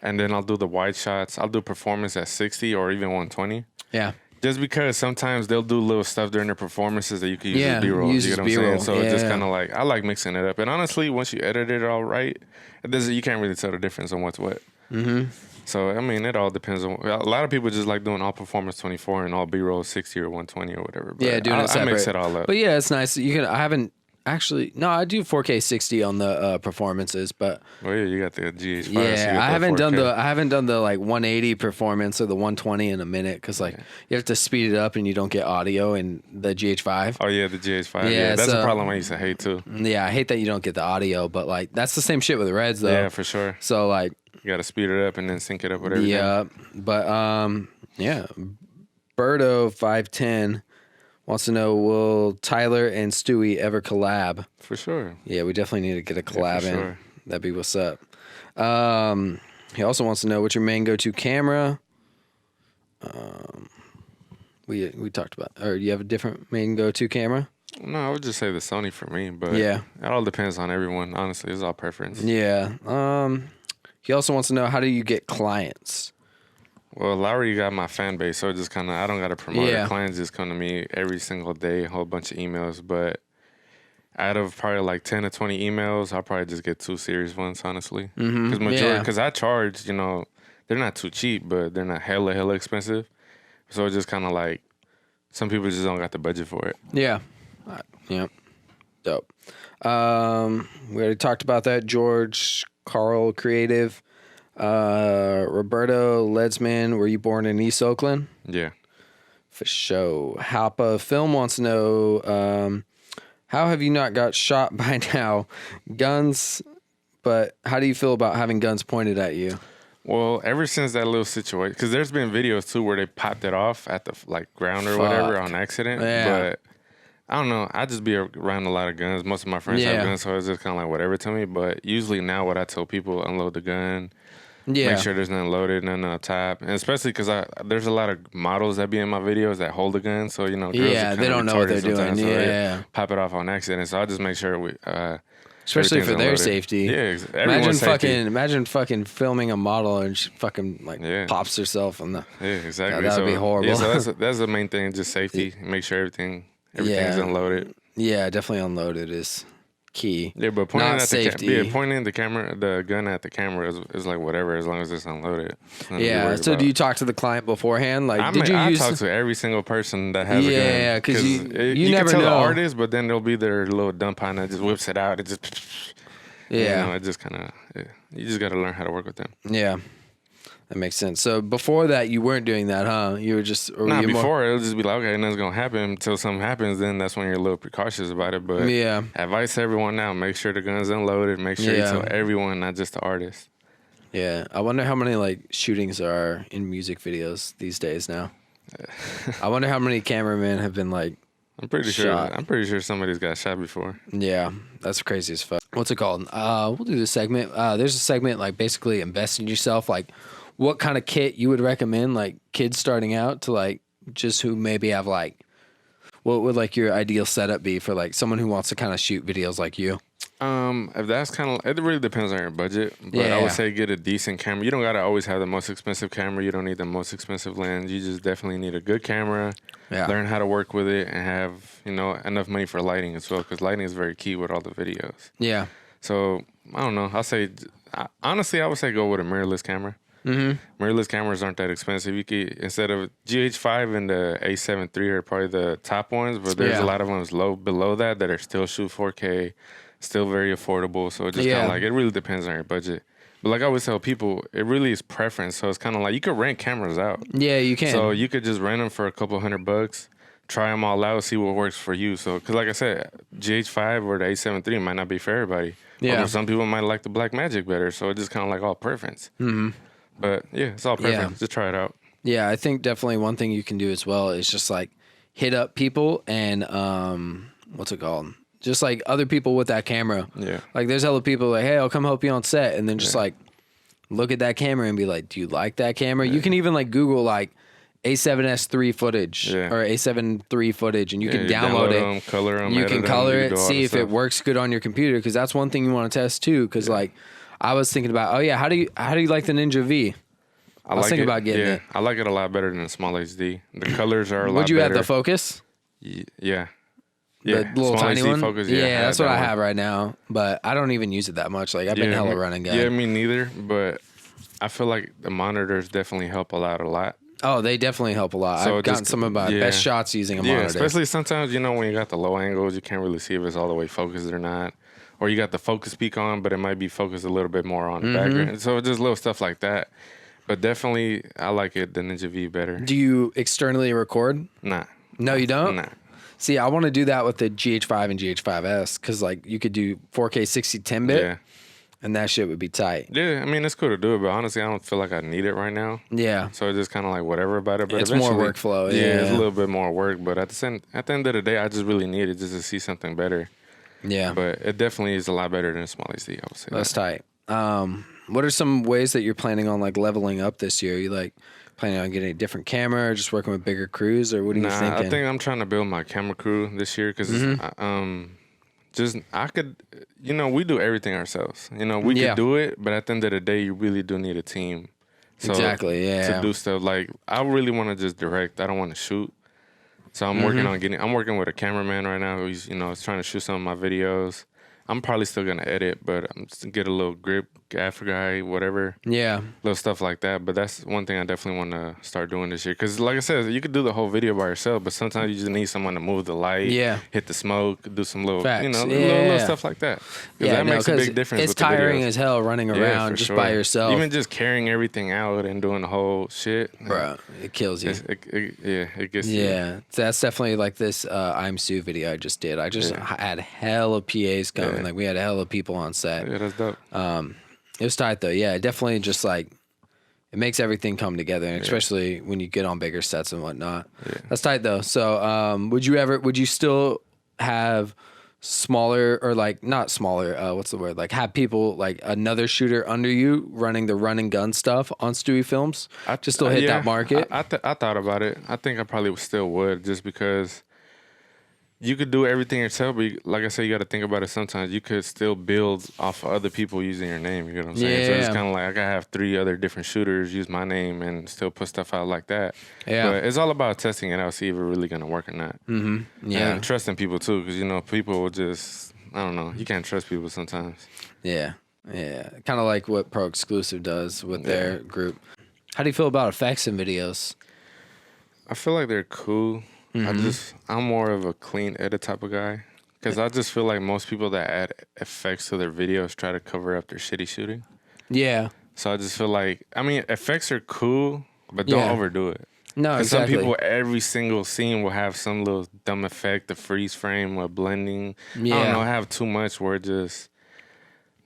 [SPEAKER 2] And then I'll do the wide shots. I'll do performance at 60 or even 120.
[SPEAKER 1] Yeah.
[SPEAKER 2] Just because sometimes they'll do little stuff during their performances that you can use as B-roll. You get what I'm saying? So it's just kind of like, I like mixing it up. And honestly, once you edit it all right, you can't really tell the difference on what's what. Mm-hmm. So, I mean, it all depends on... A lot of people just like doing all performance 24 and all B-roll 60 or 120 or whatever. But
[SPEAKER 1] doing it separate.
[SPEAKER 2] I mix it all up.
[SPEAKER 1] But yeah, it's nice. I haven't... Actually, no, I do 4K 60 on the performances, but
[SPEAKER 2] well, yeah, you got the GH5.
[SPEAKER 1] Yeah,
[SPEAKER 2] so
[SPEAKER 1] I haven't done the like 180 performance or the 120 in a minute because like you have to speed it up and you don't get audio in the GH5.
[SPEAKER 2] Oh yeah, the GH5. Yeah, that's a problem I used to hate too.
[SPEAKER 1] Yeah, I hate that you don't get the audio, but like that's the same shit with the Reds though.
[SPEAKER 2] Yeah, for sure.
[SPEAKER 1] So like
[SPEAKER 2] you got to speed it up and then sync it up with everything.
[SPEAKER 1] Yeah, but Birdo 510. Wants to know, will Tyler and Stewy ever collab?
[SPEAKER 2] For sure.
[SPEAKER 1] Yeah, we definitely need to get a collab in.
[SPEAKER 2] Sure.
[SPEAKER 1] That'd be what's up. He also wants to know, what's your main go-to camera? We talked about, or you have a different main go-to camera?
[SPEAKER 2] No, I would just say the Sony for me, but
[SPEAKER 1] yeah,
[SPEAKER 2] it all depends on everyone. Honestly, it's all preference.
[SPEAKER 1] Yeah. He also wants to know, how do you get clients?
[SPEAKER 2] Well, I already got my fan base, so it just kind of, I don't got to promote it. Clients just come to me every single day, a whole bunch of emails. But out of probably like 10 to 20 emails, I'll probably just get 2 serious ones, honestly. Because I charge, they're not too cheap, but they're not hella expensive. So it's just kind of like, some people just don't got the budget for it.
[SPEAKER 1] Yeah. Yeah. Dope. We already talked about that. George, Carl, Creative. Roberto Ledsman, were you born in East Oakland?
[SPEAKER 2] Yeah.
[SPEAKER 1] For sure. Halpa Film wants to know, how have you not got shot by now? Guns, but how do you feel about having guns pointed at you?
[SPEAKER 2] Well, ever since that little situation, because there's been videos too where they popped it off at the ground or whatever on accident. Yeah. But I don't know. I just be around a lot of guns. Most of my friends have guns, so it's just kind of like whatever to me. But usually now what I tell people, unload the gun. Yeah. Make sure there's nothing loaded, nothing on top. And especially because there's a lot of models that be in my videos that hold a gun. So, girls
[SPEAKER 1] they don't know what they're doing.
[SPEAKER 2] So they pop it off on accident. So I just make sure we...
[SPEAKER 1] especially for their safety.
[SPEAKER 2] Yeah,
[SPEAKER 1] imagine fucking filming a model and she fucking pops herself on the...
[SPEAKER 2] Yeah, exactly.
[SPEAKER 1] God, that would be horrible.
[SPEAKER 2] Yeah, so that's the main thing, just safety. Make sure everything's unloaded.
[SPEAKER 1] Yeah, definitely unloaded is... key.
[SPEAKER 2] Yeah, but pointing the gun at the camera is like whatever, as long as it's unloaded.
[SPEAKER 1] Yeah. So do you talk to the client beforehand? Like,
[SPEAKER 2] I talk to every single person that has a gun. Yeah,
[SPEAKER 1] because you never
[SPEAKER 2] can tell
[SPEAKER 1] know
[SPEAKER 2] the artist, but then there'll be their little dumb pine that just whips it out. It just it just kind of you just got to learn how to work with them.
[SPEAKER 1] Yeah. That makes sense. So before that, you weren't doing that, huh? You were just...
[SPEAKER 2] before, it'll just be like, okay, nothing's going to happen. Until something happens, then that's when you're a little precautious about it. But advice to everyone now, make sure the gun's unloaded. Make sure you tell everyone, not just the artist. Yeah. I wonder how many, shootings there are in music videos these days now. I wonder how many cameramen have been, I'm pretty sure somebody's got shot before.
[SPEAKER 1] Yeah. That's crazy as fuck. What's it called? We'll do this segment. There's a segment, basically invest in yourself, what kind of kit you would recommend, kids starting out to, just who maybe have, what would, your ideal setup be for, someone who wants to kind of shoot videos like you?
[SPEAKER 2] If that's kind of, it really depends on your budget, but I would say get a decent camera. You don't got to always have the most expensive camera. You don't need the most expensive lens. You just definitely need a good camera, learn how to work with it, and have, enough money for lighting as well, because lighting is very key with all the videos. Yeah. So, I don't know. Honestly, I would say go with a mirrorless camera. Mm-hmm. Mirrorless cameras aren't that expensive. You could, instead of GH5 and the A7 III are probably the top ones, but there's a lot of ones below that are still shoot 4K, still very affordable. So it just kind of it really depends on your budget. But like I always tell people, it really is preference. So it's kind of you could rent cameras out. Yeah, you can. So you could just rent them for a couple $100, try them all out, see what works for you. So, because like I said, GH5 or the A7 III might not be for everybody. Yeah. Or some people might like the Blackmagic better. So it's just kind of all preference. Mm-hmm. But yeah, it's all preference. Yeah. Just try it out. Yeah, I think definitely one thing you can do as well is just hit up people and what's it called? Just other people with that camera. Yeah. There's other people hey, I'll come help you on set, and then just look at that camera and be like, do you like that camera? Yeah. You can even Google A7S III footage or A7 III footage, and you can download it. Color them, you can color it, see if it works good on your computer, because that's one thing you want to test too. Because I was thinking about, how do you like the Ninja V?
[SPEAKER 1] I was thinking about getting it.
[SPEAKER 2] I like it a lot better than a small HD. The colors are a lot better.
[SPEAKER 1] Would you have the Focus?
[SPEAKER 2] Yeah.
[SPEAKER 1] The little
[SPEAKER 2] small
[SPEAKER 1] tiny
[SPEAKER 2] HD
[SPEAKER 1] one?
[SPEAKER 2] Focus,
[SPEAKER 1] Yeah, that's what I have right now. But I don't even use it that much. Like, I've been hella running guy.
[SPEAKER 2] Yeah, me neither. But I feel like the monitors definitely help a lot.
[SPEAKER 1] Oh, they definitely help a lot. So I've gotten some of my best shots using a monitor. Yeah,
[SPEAKER 2] especially sometimes, when you got the low angles, you can't really see if it's all the way focused or not. Or you got the focus peak on, but it might be focused a little bit more on the background. So just little stuff like that. But definitely, I like the Ninja V better.
[SPEAKER 1] Do you externally record?
[SPEAKER 2] Nah.
[SPEAKER 1] No, you don't?
[SPEAKER 2] Nah.
[SPEAKER 1] See, I want to do that with the GH5 and GH5S because, like, you could do 4K 60 10-bit, and that shit would be tight.
[SPEAKER 2] Yeah, I mean, it's cool to do it, but honestly, I don't feel like I need it right now.
[SPEAKER 1] Yeah.
[SPEAKER 2] So it's just kind of like whatever about it. But
[SPEAKER 1] it's more workflow.
[SPEAKER 2] Yeah, it's a little bit more work, but at the end of the day, I just really need it just to see something better.
[SPEAKER 1] Yeah.
[SPEAKER 2] But it definitely is a lot better than a small SD, I would say.
[SPEAKER 1] That's tight. What are some ways that you're planning on, like, leveling up this year? You, like, planning on getting a different camera or just working with bigger crews, or what are you thinking?
[SPEAKER 2] I think I'm trying to build my camera crew this year because I could, we do everything ourselves. We could do it, but at the end of the day, you really do need a team. So
[SPEAKER 1] exactly, yeah.
[SPEAKER 2] To do stuff like, I really want to just direct. I don't want to shoot. So I'm working with a cameraman right now who's, is trying to shoot some of my videos. I'm probably still going to edit, but I'm just get a little grip, gaffer guy, whatever. Yeah. Little stuff like that. But that's one thing I definitely want to start doing this year. Because like I said, you could do the whole video by yourself, but sometimes you just need someone to move the light, hit the smoke, do some little, little stuff like that. Because that makes a big difference
[SPEAKER 1] it's
[SPEAKER 2] with the videos.
[SPEAKER 1] tiring as hell running around just by yourself.
[SPEAKER 2] Even just carrying everything out and doing the whole shit.
[SPEAKER 1] Bro, it kills you.
[SPEAKER 2] It gets you.
[SPEAKER 1] Yeah. So that's definitely like this I'm Sue video I just did. I just had hella PAs coming. Like, we had hella people on set.
[SPEAKER 2] Yeah, that's dope.
[SPEAKER 1] It was tight though. Yeah, it definitely just like it makes everything come together, and especially when you get on bigger sets and whatnot. Yeah. That's tight though. So, would you still have smaller or like not smaller? What's the word? Like have people like another shooter under you running the run and gun stuff on Stewy Films? Just still hit that market.
[SPEAKER 2] I thought about it. I think I probably still would, just because you could do everything yourself, but like I said, you got to think about it sometimes. You could still build off of other people using your name. You know what I'm saying? So it's kind of like I got to have 3 other different shooters use my name and still put stuff out like that. Yeah. But it's all about testing it out, see if it's really going to work or not. Mm-hmm. Yeah. And trusting people too, because, people will just, I don't know, you can't trust people sometimes.
[SPEAKER 1] Yeah. Yeah. Kind of like what Pro Exclusive does with their group. How do you feel about effects in videos?
[SPEAKER 2] I feel like they're cool. I'm more of a clean edit type of guy, because I just feel like most people that add effects to their videos try to cover up their shitty shooting. Yeah. So I just feel like, effects are cool, but don't overdo it. No, exactly. Some people, every single scene will have some little dumb effect, the freeze frame or blending. Yeah. I don't know, have too much where it just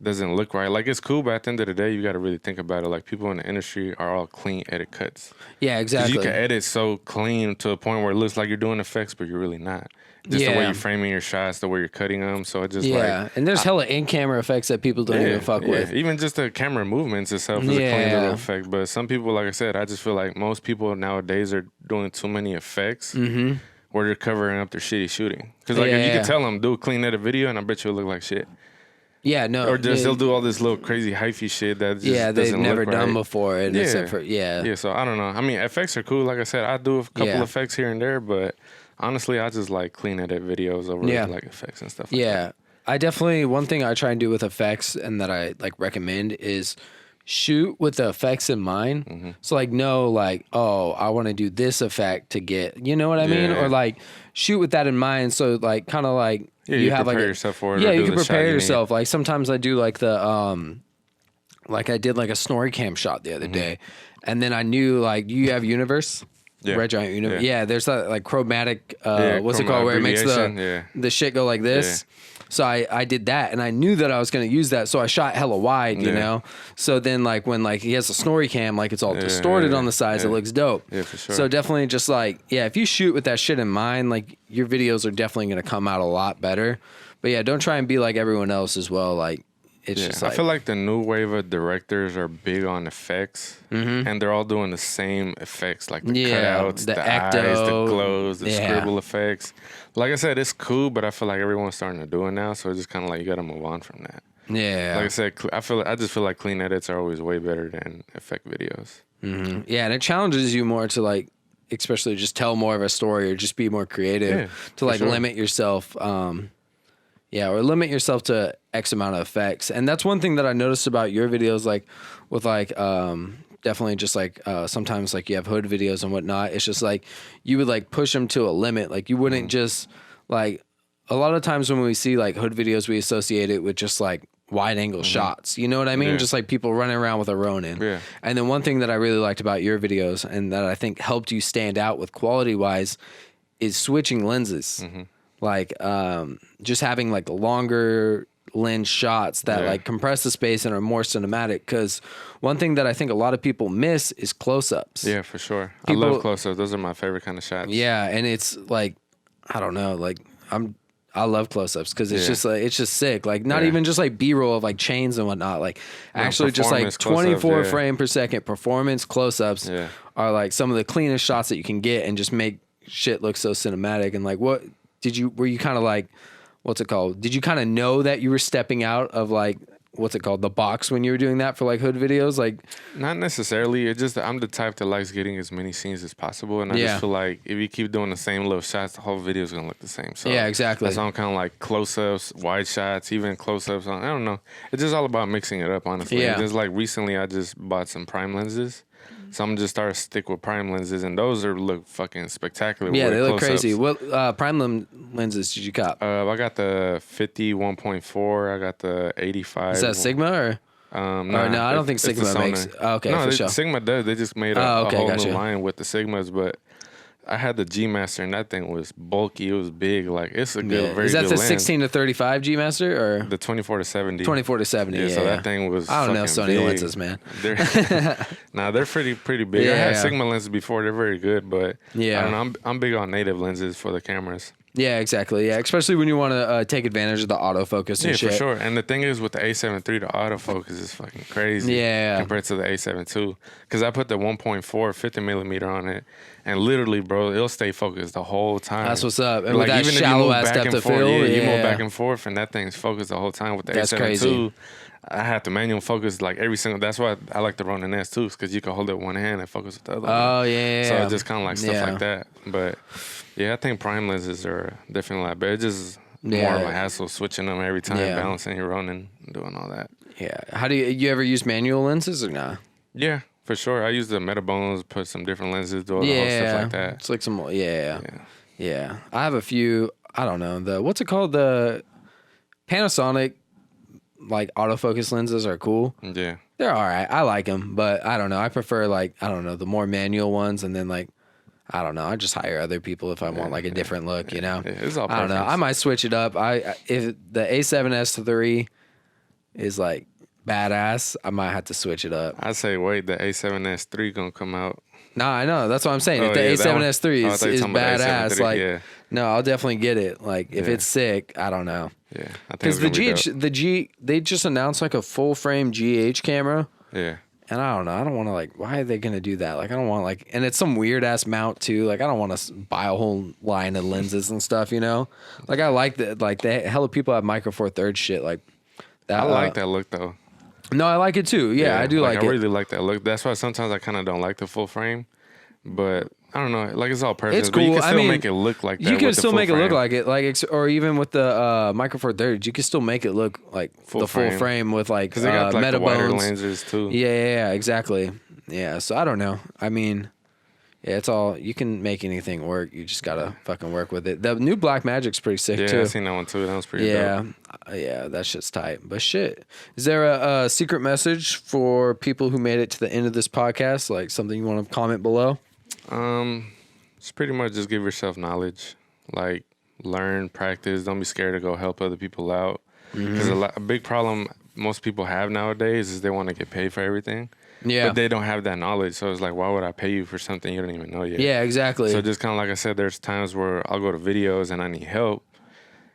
[SPEAKER 2] doesn't look right. Like, it's cool, but at the end of the day, you got to really think about it. Like, people in the industry are all clean edit cuts. Yeah, exactly. You can edit so clean to a point where it looks like you're doing effects, but you're really not. Just the way you're framing your shots, the way you're cutting them. So it just
[SPEAKER 1] and there's hella in-camera effects that people don't even fuck with.
[SPEAKER 2] Even just the camera movements itself is a clean little effect. But some people, like I said, I just feel like most people nowadays are doing too many effects where they're covering up their shitty shooting. Because if you can tell them, do a clean edit video, and I bet you it'll look like shit. Yeah, no. Or just they'll do all this little crazy hyphy shit that just
[SPEAKER 1] they've never done before. And except for
[SPEAKER 2] Yeah, so I don't know. Effects are cool. Like I said, I do a couple effects here and there, but honestly, I just like clean edit videos over like effects and stuff like that.
[SPEAKER 1] I definitely, one thing I try and do with effects and that I like recommend is shoot with the effects in mind. So like, I want to do this effect to get, you know what I mean? Or like shoot with that in mind. So like, kind of like, you have prepare
[SPEAKER 2] yourself for it.
[SPEAKER 1] Yeah, you can prepare yourself. Like sometimes I do like the like I did like a snorri cam shot the other day, and then I knew like you have Universe, Red Giant Universe. Yeah, there's that like chromatic. What's it called? Where it makes the shit go like this. So I did that, and I knew that I was going to use that, so I shot hella wide, you know? So then, like, when, like, he has a snorri cam, like, it's all distorted on the sides, it looks dope. Yeah, for sure. So definitely just, like, if you shoot with that shit in mind, like, your videos are definitely going to come out a lot better. But, yeah, don't try and be like everyone else as well, like, it's just like...
[SPEAKER 2] I feel like the new wave of directors are big on effects, and they're all doing the same effects, like the cutouts, the eyes, the glows, the scribble effects. Like I said, it's cool, but I feel like everyone's starting to do it now, so it's just kind of like you got to move on from that.
[SPEAKER 1] Yeah.
[SPEAKER 2] Like I said, I just feel like clean edits are always way better than effect videos.
[SPEAKER 1] Mm-hmm. Yeah, and it challenges you more to like, especially just tell more of a story or just be more creative to like limit yourself. Or limit yourself to X amount of effects. And that's one thing that I noticed about your videos, like with like definitely just like sometimes like you have hood videos and whatnot. It's just like you would like push them to a limit. Like you wouldn't just like a lot of times when we see like hood videos, we associate it with just like wide angle shots. You know what I mean? Just like people running around with a Ronin. Yeah. And then one thing that I really liked about your videos and that I think helped you stand out with quality wise is switching lenses. Like just having like longer lens shots that like compress the space and are more cinematic. Because one thing that I think a lot of people miss is close-ups.
[SPEAKER 2] Yeah, for sure. I love close-ups. Those are my favorite kind of shots.
[SPEAKER 1] Yeah, and it's like, I don't know, like I love close-ups because it's just like, it's just sick. Like not even just like B-roll of like chains and whatnot. Like actually just like 24 frame per second performance close-ups are like some of the cleanest shots that you can get and just make shit look so cinematic. And like were you kind of like, what's it called? Did you kind of know that you were stepping out of like, what's it called, the box when you were doing that for like hood videos? Like,
[SPEAKER 2] not necessarily. It's just I'm the type that likes getting as many scenes as possible, and I just feel like if you keep doing the same little shots, the whole video is gonna look the same. So
[SPEAKER 1] yeah, exactly.
[SPEAKER 2] That's why I'm kind of like close-ups, wide shots, even close-ups. I don't know. It's just all about mixing it up, honestly. Yeah. Just like recently, I just bought some prime lenses. So I'm just starting to stick with prime lenses, and those look fucking spectacular.
[SPEAKER 1] Yeah, they look crazy. What prime lenses did you cop?
[SPEAKER 2] I got the 50 1.4. I got the 85.
[SPEAKER 1] Is that Sigma or? No, I don't think Sigma makes. Oh, okay,
[SPEAKER 2] no,
[SPEAKER 1] for sure.
[SPEAKER 2] Sigma does. They just made a whole new line with the Sigmas, but I had the G Master, and that thing was bulky. It was big. Like it's a good, very
[SPEAKER 1] Is that
[SPEAKER 2] good
[SPEAKER 1] the
[SPEAKER 2] lens.
[SPEAKER 1] 16 to 35 G Master or
[SPEAKER 2] the 24 to 70?
[SPEAKER 1] 24 to 70. Yeah,
[SPEAKER 2] so that thing was.
[SPEAKER 1] I don't know Sony
[SPEAKER 2] big.
[SPEAKER 1] lenses, man.
[SPEAKER 2] They're pretty big. I had Sigma lenses before. They're very good, but I don't know. I'm big on native lenses for the cameras.
[SPEAKER 1] Yeah, exactly. Yeah, especially when you want to take advantage of the autofocus and shit.
[SPEAKER 2] Yeah, for sure. And the thing is, with the A7 III, the autofocus is fucking crazy.
[SPEAKER 1] Yeah.
[SPEAKER 2] Compared to the A7 II. Because I put the 1.4 50 millimeter on it, and literally, bro, it'll stay focused the whole time.
[SPEAKER 1] That's what's up. And
[SPEAKER 2] like,
[SPEAKER 1] with that
[SPEAKER 2] even
[SPEAKER 1] shallow ass depth of field,
[SPEAKER 2] you move back and forth, and that thing's focused the whole time. With the A7 II, I have to manual focus like every single. That's why I like the Ronin S too, because you can hold it with one hand and focus with the other.
[SPEAKER 1] Oh yeah.
[SPEAKER 2] So it's just kind of like stuff like that. But yeah, I think prime lenses are definitely a lot better. It's just more of a hassle switching them every time, balancing your Ronin, and doing all that.
[SPEAKER 1] Yeah. How do you ever use manual lenses or not?
[SPEAKER 2] Yeah, for sure. I use the Metabones, put some different lenses, do all the whole stuff like that.
[SPEAKER 1] It's like some yeah. I have a few. I don't know what's it called, the Panasonic. Like autofocus lenses are cool.
[SPEAKER 2] Yeah,
[SPEAKER 1] they're all right. I like them, but I don't know. I prefer like the more manual ones, and then like I don't know. I just hire other people if I want like a different look. You know,
[SPEAKER 2] it's all
[SPEAKER 1] I don't know. I might switch it up. If the A7S III is like badass, I might have to switch it up.
[SPEAKER 2] I say wait, the A7S III gonna come out.
[SPEAKER 1] Nah, I know. That's what I'm saying. If the A7S III is badass, no, I'll definitely get it. Like if it's sick, I don't know.
[SPEAKER 2] Yeah,
[SPEAKER 1] because they just announced like a full frame GH camera.
[SPEAKER 2] Yeah,
[SPEAKER 1] and I don't know. I don't want to like. Why are they gonna do that? Like I don't want like, and it's some weird ass mount too. Like I don't want to buy a whole line of lenses and stuff. You know, like I like that. Like the hella people have Micro Four Thirds shit like that.
[SPEAKER 2] I like that look though.
[SPEAKER 1] No, I like it too. Yeah, I do like it.
[SPEAKER 2] I really like that look. That's why sometimes I kind of don't like the full frame, but I don't know. Like it's all perfect.
[SPEAKER 1] It's cool.
[SPEAKER 2] You can still make it look like that.
[SPEAKER 1] You can still make it look like it, like or even with the Micro Four Thirds, you can still make it look like full frame with like
[SPEAKER 2] because they got like the wider lenses too.
[SPEAKER 1] Yeah, exactly. Yeah, so I don't know. I mean, yeah, it's all you can make anything work. You just gotta fucking work with it. The new Black Magic's pretty sick too.
[SPEAKER 2] Yeah, I seen that one too. That was pretty dope.
[SPEAKER 1] Yeah, that shit's tight. But shit, is there a secret message for people who made it to the end of this podcast? Like something you want to comment below?
[SPEAKER 2] It's pretty much just give yourself knowledge, like learn, practice. Don't be scared to go help other people out. Because a big problem most people have nowadays is they want to get paid for everything. Yeah. But they don't have that knowledge. So it's like, why would I pay you for something you don't even know yet?
[SPEAKER 1] Yeah, exactly.
[SPEAKER 2] So just kind of like I said, there's times where I'll go to videos and I need help.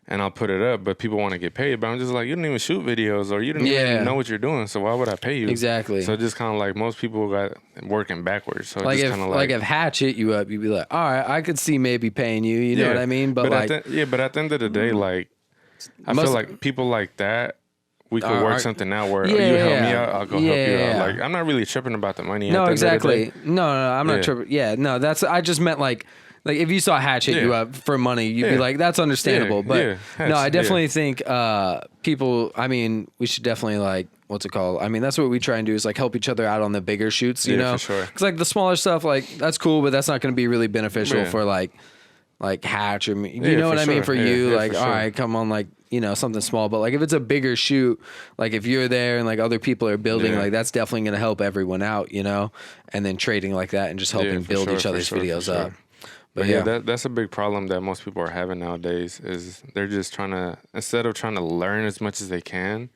[SPEAKER 2] And I'll put it up, but people want to get paid. But I'm just like, you don't even shoot videos or you don't even know what you're doing. So why would I pay you?
[SPEAKER 1] Exactly.
[SPEAKER 2] So just kind of like most people got working backwards. So
[SPEAKER 1] like
[SPEAKER 2] just
[SPEAKER 1] kind of like if Hatch hit you up, you'd be like, all right, I could see maybe paying you. You know what I mean? But like,
[SPEAKER 2] but at the end of the day, like I feel like people like that we could work something out where you help me out, I'll go help you out. Like, I'm not really tripping about the money.
[SPEAKER 1] No, exactly. No, I'm not tripping. Yeah, no, I just meant like if you saw Hatch hit you up for money, you'd be like, that's understandable. But no, I definitely think people, I mean, we should definitely like, what's it called? I mean, that's what we try and do is like help each other out on the bigger shoots, you know?
[SPEAKER 2] For sure.
[SPEAKER 1] Because like the smaller stuff, like that's cool, but that's not going to be really beneficial for like Hatch or me. You know what I mean? For you, like, all right, come on, like, you know, something small. But like if it's a bigger shoot, like if you're there and like other people are building, like that's definitely going to help everyone out, you know? And then trading like that and just helping build each other's videos up.
[SPEAKER 2] But yeah, that's a big problem that most people are having nowadays is they're just trying to, instead of trying to learn as much as they can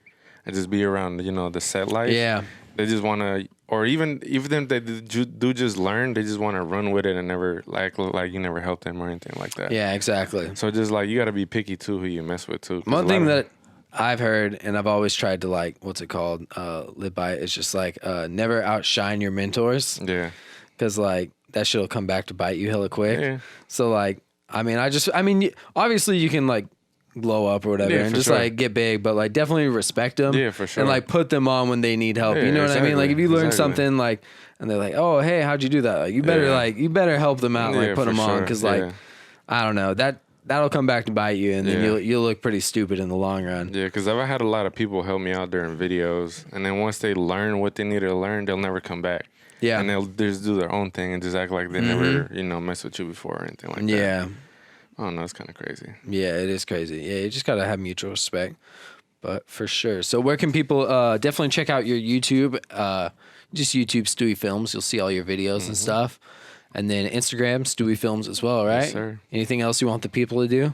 [SPEAKER 2] and just be around, you know, the set life. Yeah. They just want to, or even if they do just learn, they just want to run with it and never, like you never help them or anything like that.
[SPEAKER 1] Yeah, exactly.
[SPEAKER 2] So just like, you got to be picky too who you mess with too.
[SPEAKER 1] One thing that I've heard and I've always tried to like, what's it called, live by it, is just like never outshine your mentors. Yeah. Because like, that shit'll come back to bite you hella quick. Yeah. So like, I mean, obviously you can like blow up or whatever and just like get big, but like definitely respect them. Yeah, for sure. And like put them on when they need help. You know what I mean? Like if you learn something like, and they're like, oh, hey, how'd you do that? Like, you better help them out, like put them on. Cause like, I don't know, that'll come back to bite you and then you'll look pretty stupid in the long run.
[SPEAKER 2] Yeah. Cause I've had a lot of people help me out during videos. And then once they learn what they need to learn, they'll never come back. Yeah. And they'll just do their own thing and just act like they never, you know, mess with you before or anything like that. Yeah. I don't know. It's kind of crazy.
[SPEAKER 1] Yeah, it is crazy. Yeah, you just got to have mutual respect. But for sure. So where can people definitely check out your YouTube? Just YouTube Stewy Films. You'll see all your videos and stuff. And then Instagram, Stewy Films as well, right? Yes, sir. Anything else you want the people to do?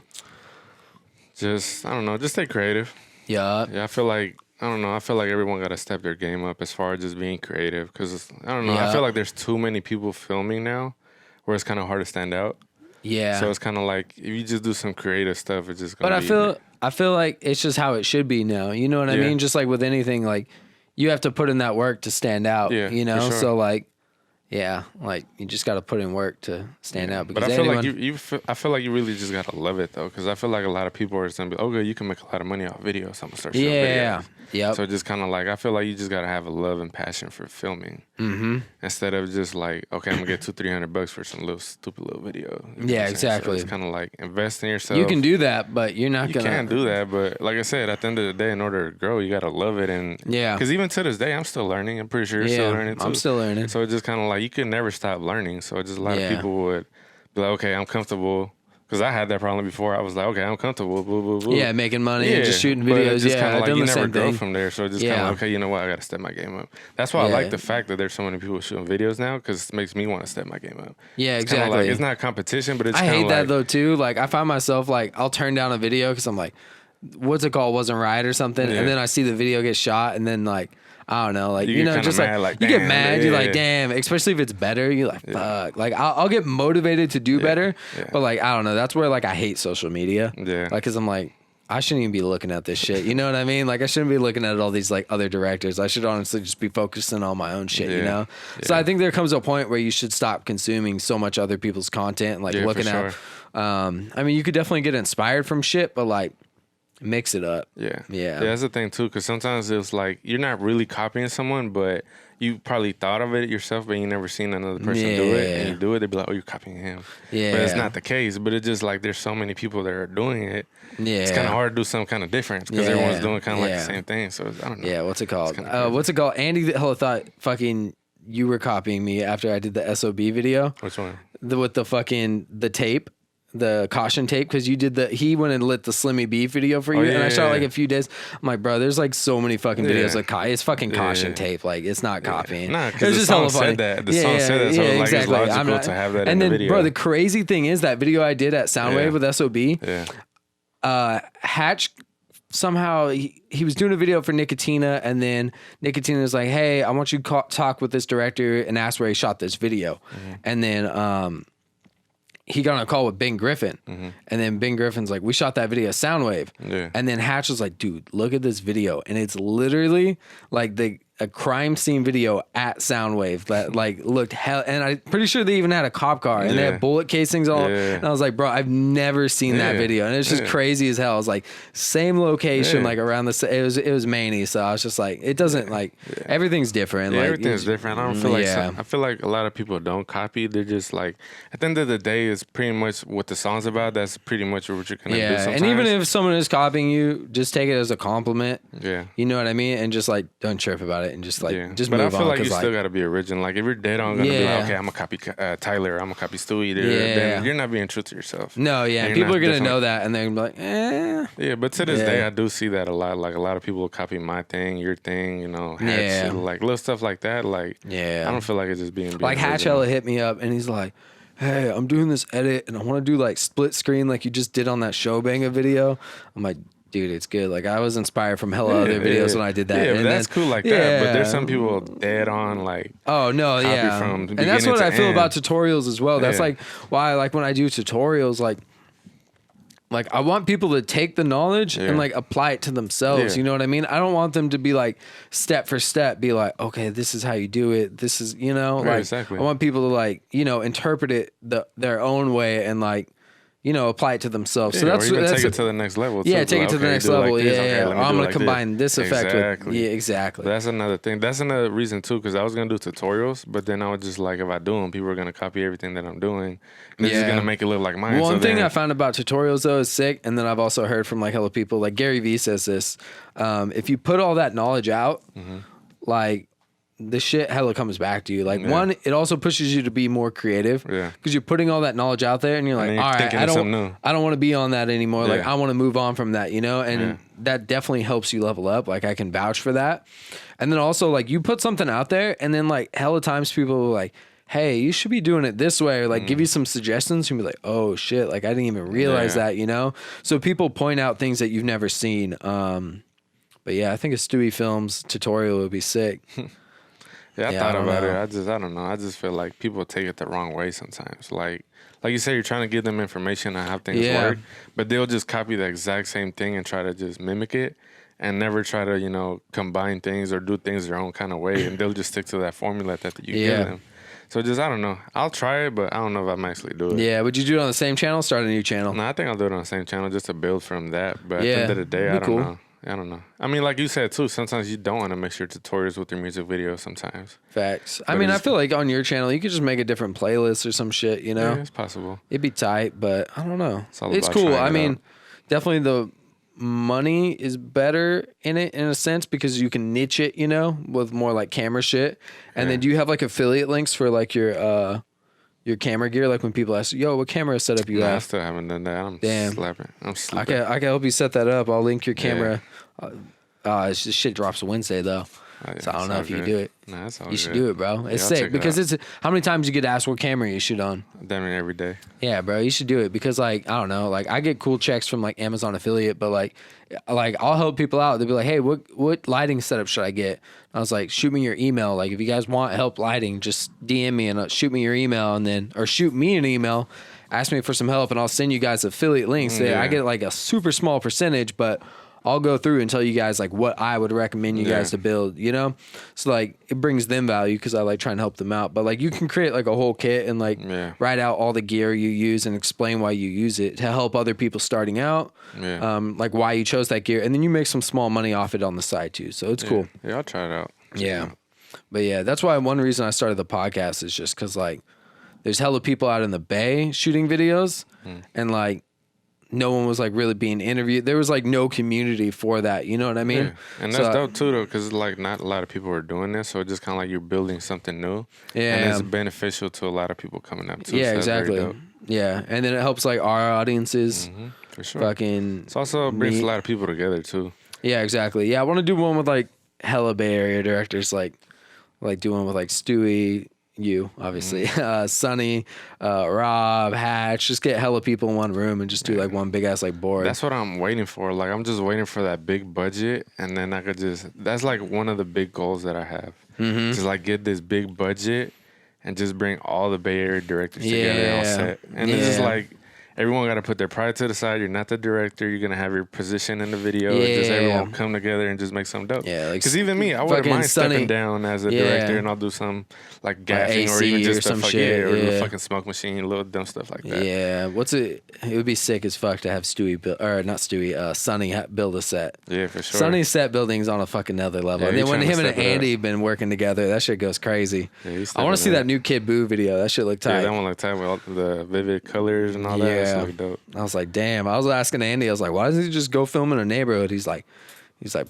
[SPEAKER 2] Just, I don't know. Just stay creative. Yeah. Yeah, I feel like everyone got to step their game up as far as just being creative. Because, I don't know, I feel like there's too many people filming now where it's kind of hard to stand out. Yeah. So it's kind of like, if you just do some creative stuff, it's just going to be...
[SPEAKER 1] But I feel like it's just how it should be now. You know what I mean? Just like with anything, like, you have to put in that work to stand out, you know? For sure. So, like, yeah, like, you just got to put in work to stand out.
[SPEAKER 2] Because but I feel like you really just got to love it, though. Because I feel like a lot of people are going to be, okay, you can make a lot of money off videos. I'm going to start shooting videos. Yeah. So just kind of like, I feel like you just got to have a love and passion for filming. Mm-hmm. Instead of just like, okay, I'm going to get $200-300 for some little stupid little video.
[SPEAKER 1] Yeah, exactly.
[SPEAKER 2] So it's kind of like, invest in yourself.
[SPEAKER 1] You can do that, but you're not going to.
[SPEAKER 2] You can do that, but like I said, at the end of the day, in order to grow, you got to love it. And because even to this day, I'm still learning. I'm pretty sure you're still learning too.
[SPEAKER 1] I'm still learning.
[SPEAKER 2] So it's just kind of like, you can never stop learning. So just a lot of people would be like, okay, I'm comfortable. Because I had that problem before. I was like, okay, I'm comfortable. Blah, blah, blah.
[SPEAKER 1] Yeah, making money and just shooting videos.
[SPEAKER 2] Just kind of like, you never grow from there. So it's just kind of like, okay, you know what? I got to step my game up. That's why I like the fact that there's so many people shooting videos now, because it makes me want to step my game up.
[SPEAKER 1] Yeah,
[SPEAKER 2] it's
[SPEAKER 1] exactly.
[SPEAKER 2] Like, it's not a competition, but it's kind of
[SPEAKER 1] I hate that though too. Like, I find myself like, I'll turn down a video because I'm like, what's it called? Wasn't right or something. And then I see the video get shot and then like, I don't know, like, you know, just like you get mad, you're like, damn, especially if it's better, you're like, fuck. Like, I'll get motivated to do better, but like, I don't know, that's where like I hate social media. Yeah. Like, cause I'm like, I shouldn't even be looking at this shit. You know what I mean? Like, I shouldn't be looking at all these like other directors. I should honestly just be focusing on my own shit, you know? So I think there comes a point where you should stop consuming so much other people's content and like looking at, I mean, you could definitely get inspired from shit, but like, mix it up. Yeah.
[SPEAKER 2] That's the thing too, because sometimes it's like you're not really copying someone, but you probably thought of it yourself, but you never seen another person do it, and you do it, they'd be like, oh, you're copying him. Yeah. But it's not the case. But it's just like there's so many people that are doing it. Yeah. It's kind of hard to do something kind of different because everyone's doing kind of like the same thing. So I don't know.
[SPEAKER 1] Yeah. What's it called? What's it called? Andy thought fucking you were copying me after I did the SOB video.
[SPEAKER 2] Which one?
[SPEAKER 1] With the tape. The caution tape, because he went and lit the Slimmy Beef video for you, and I shot like a few days. I'm like, bro, there's like so many fucking videos like it's fucking caution tape, like it's not copying.
[SPEAKER 2] Nah, because the song said that. The song said that, so it was like it's logical to have that in the video.
[SPEAKER 1] Bro, the crazy thing is that video I did at Soundwave with SOB. Hatch somehow he was doing a video for Nicotina, and then Nicotina was like, hey, I want you to talk with this director and ask where he shot this video, and then he got on a call with Ben Griffin, and then Ben Griffin's like, we shot that video at Soundwave. Yeah. And then Hatch was like, dude, look at this video. And it's literally like a crime scene video at Soundwave that like looked hell, and I'm pretty sure they even had a cop car and they had bullet casings all. And I was like, bro, I've never seen that video, and it's just crazy as hell. I was like, same location, like around the. It was Manny, so I was just like, it doesn't like everything's different.
[SPEAKER 2] Yeah,
[SPEAKER 1] like
[SPEAKER 2] everything's different. I don't feel like I feel like a lot of people don't copy. They're just like, at the end of the day, it's pretty much what the song's about. That's pretty much what you're gonna do. Sometimes.
[SPEAKER 1] And even if someone is copying you, just take it as a compliment.
[SPEAKER 2] Yeah,
[SPEAKER 1] you know what I mean, and just like don't trip about it, and just like just
[SPEAKER 2] but
[SPEAKER 1] move on.
[SPEAKER 2] But I feel like you still gotta be original. Like if you're dead on gonna be like, okay, I'm gonna copy Tyler, I'm gonna copy Stewy. Then you're not being true to yourself.
[SPEAKER 1] No, and people are gonna know that, and they're gonna be like, eh.
[SPEAKER 2] Yeah, but to this day, I do see that a lot. Like a lot of people will copy my thing, your thing, you know, hats, like little stuff like that. Like, I don't feel like it's just being
[SPEAKER 1] like Hatchella hit me up, and he's like, hey, I'm doing this edit, and I want to do like split screen like you just did on that Showbanga video. I'm like, dude, it's good. Like I was inspired from hella other videos when I did that.
[SPEAKER 2] Yeah,
[SPEAKER 1] and
[SPEAKER 2] but that's cool like that. But there's some people dead on like.
[SPEAKER 1] Oh no,
[SPEAKER 2] from
[SPEAKER 1] and that's what I feel about tutorials as well. That's like why like when I do tutorials, like I want people to take the knowledge and like apply it to themselves. You know what I mean? I don't want them to be like step for step, be like, okay, this is how you do it. This is, you know, like
[SPEAKER 2] exactly.
[SPEAKER 1] I want people to like, you know, interpret it their own way and like, you know, apply it to themselves. So that's
[SPEAKER 2] take it to the next level.
[SPEAKER 1] Yeah, take it to the next level.
[SPEAKER 2] Like
[SPEAKER 1] I'm gonna combine this effect with exactly.
[SPEAKER 2] But that's another thing. That's another reason too, because I was gonna do tutorials, but then I was just like, if I do them, people are gonna copy everything that I'm doing. And it's just gonna make it look like mine.
[SPEAKER 1] One thing I found about tutorials though is sick, and then I've also heard from like hella people, like Gary Vee says this. If you put all that knowledge out, like the shit hella comes back to you. Like one, it also pushes you to be more creative. Yeah. Because you're putting all that knowledge out there and you're like, all right, I don't want to be on that anymore. Like I want to move on from that, you know? And that definitely helps you level up. Like I can vouch for that. And then also like you put something out there and then like hella times people are like, hey, you should be doing it this way, or like give you some suggestions and be like, oh shit, like I didn't even realize that, you know? So people point out things that you've never seen. But yeah, I think a Stewy Films tutorial would be sick.
[SPEAKER 2] Yeah, I thought about it. I don't know. I just feel like people take it the wrong way sometimes. Like you said, you're trying to give them information on how things work, but they'll just copy the exact same thing and try to just mimic it and never try to, you know, combine things or do things their own kind of way. And they'll just stick to that formula that you give them. So just, I don't know. I'll try it, but I don't know if I'm actually do it.
[SPEAKER 1] Yeah, would you do it on the same channel, start a new channel?
[SPEAKER 2] No, I think I'll do it on the same channel just to build from that. But at the end of the day, I don't know. I don't know. I mean, like you said, too, sometimes you don't want to mix your tutorials with your music videos sometimes.
[SPEAKER 1] Facts. But I mean, I feel like on your channel, you could just make a different playlist or some shit, you know?
[SPEAKER 2] Yeah, it's possible.
[SPEAKER 1] It'd be tight, but I don't know. It's cool. I mean, definitely the money is better in it in a sense because you can niche it, you know, with more like camera shit. And then do you have like affiliate links for like your camera gear? Like when people ask, yo, what camera setup you have?
[SPEAKER 2] I still haven't done that. I'm slapping. I'm sleeping.
[SPEAKER 1] I can help you set that up. I'll link your camera. It's just shit drops Wednesday though. So I don't know if you can do it.
[SPEAKER 2] Nah, that's all
[SPEAKER 1] you should do it, bro. It's sick because it's how many times you get asked what camera you shoot on?
[SPEAKER 2] Damn it, every day.
[SPEAKER 1] Yeah, bro, you should do it because like I don't know, like I get cool checks from like Amazon affiliate, but like I'll help people out. They'll be like, hey, what lighting setup should I get? I was like, shoot me your email. Like if you guys want help lighting, just DM me and shoot me your email or shoot me an email. Ask me for some help and I'll send you guys affiliate links. I get like a super small percentage, but I'll go through and tell you guys like what I would recommend you guys to build, you know? So like it brings them value because I like trying to help them out. But like you can create like a whole kit and like write out all the gear you use and explain why you use it to help other people starting out. Like why you chose that gear. And then you make some small money off it on the side too. So it's cool.
[SPEAKER 2] Yeah, I'll try it out.
[SPEAKER 1] Yeah. But yeah, that's why one reason I started the podcast is just because like there's hella people out in the Bay shooting videos and like no one was like really being interviewed. There was like no community for that. You know what I mean?
[SPEAKER 2] Yeah. And that's dope too, though, because like not a lot of people are doing this, so it's just kind of like you're building something new. Yeah, and it's beneficial to a lot of people coming up too.
[SPEAKER 1] Yeah,
[SPEAKER 2] so
[SPEAKER 1] exactly. Yeah, and then it helps like our audiences.
[SPEAKER 2] For sure.
[SPEAKER 1] Fucking.
[SPEAKER 2] It's also brings a lot of people together too.
[SPEAKER 1] Yeah, exactly. Yeah, I want to do one with like hella Bay Area directors, like doing with like Stewy. You obviously Sonny, Rob, Hatch, just get hella people in one room and just do like one big ass like board.
[SPEAKER 2] That's what I'm waiting for. Like I'm just waiting for that big budget, and then I could that's like one of the big goals that I have. Just like get this big budget and just bring all the Bay Area directors together on set. And it's just like everyone got to put their pride to the side. You're not the director. You're gonna have your position in the video. And just everyone come together and just make something dope.
[SPEAKER 1] Yeah, like,
[SPEAKER 2] because even me, I wouldn't mind stepping down as a director, and I'll do some like gaffing or even just some shit, or the fucking smoke machine, little dumb stuff like that.
[SPEAKER 1] Yeah, it would be sick as fuck to have Stewy build, or not Stewy, Sonny build a set.
[SPEAKER 2] Yeah, for sure.
[SPEAKER 1] Sonny's set building's on a fucking other level. Yeah, and then when him and Andy been working together, that shit goes crazy. Yeah, I want to see that new Kid Boo video. That shit looked tight.
[SPEAKER 2] Yeah, that one looked tight with all the vivid colors and all that. Yeah, looked dope.
[SPEAKER 1] I was like, damn. I was asking Andy, I was like, why doesn't he just go film in a neighborhood? He's like,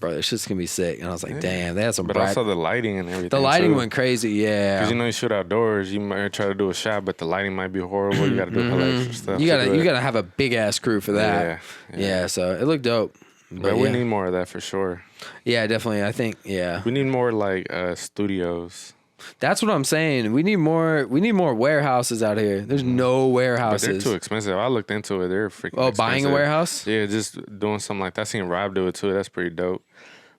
[SPEAKER 1] bro, this shit's gonna be sick. And I was like, damn, they had some.
[SPEAKER 2] But also the lighting and everything.
[SPEAKER 1] The lighting went crazy, yeah.
[SPEAKER 2] Because you shoot outdoors, you might try to do a shot, but the lighting might be horrible. You got to do hella extra stuff.
[SPEAKER 1] You gotta have a big ass crew for that. Yeah. So it looked dope.
[SPEAKER 2] But we need more of that for sure.
[SPEAKER 1] Yeah, definitely. I think we
[SPEAKER 2] need more like studios.
[SPEAKER 1] That's what I'm saying. We need more warehouses out here. There's no warehouses.
[SPEAKER 2] But they're too expensive. I looked into it. They're freaking expensive.
[SPEAKER 1] Buying a warehouse?
[SPEAKER 2] Yeah, just doing something like that. I seen Rob do it too. That's pretty dope.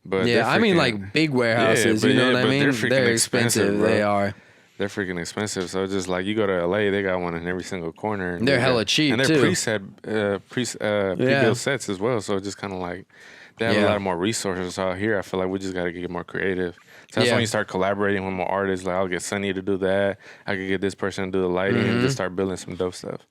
[SPEAKER 2] But
[SPEAKER 1] yeah, I mean like big warehouses. You know what I mean? They're expensive. They are.
[SPEAKER 2] They're freaking expensive. So just like you go to LA, they got one in every single corner.
[SPEAKER 1] And they're hella cheap
[SPEAKER 2] and they're pre-built sets as well. So just kind of like they have a lot more resources. So out here, I feel like we just got to get more creative. So that's when you start collaborating with more artists. Like I'll get Sonny to do that. I could get this person to do the lighting and just start building some dope stuff.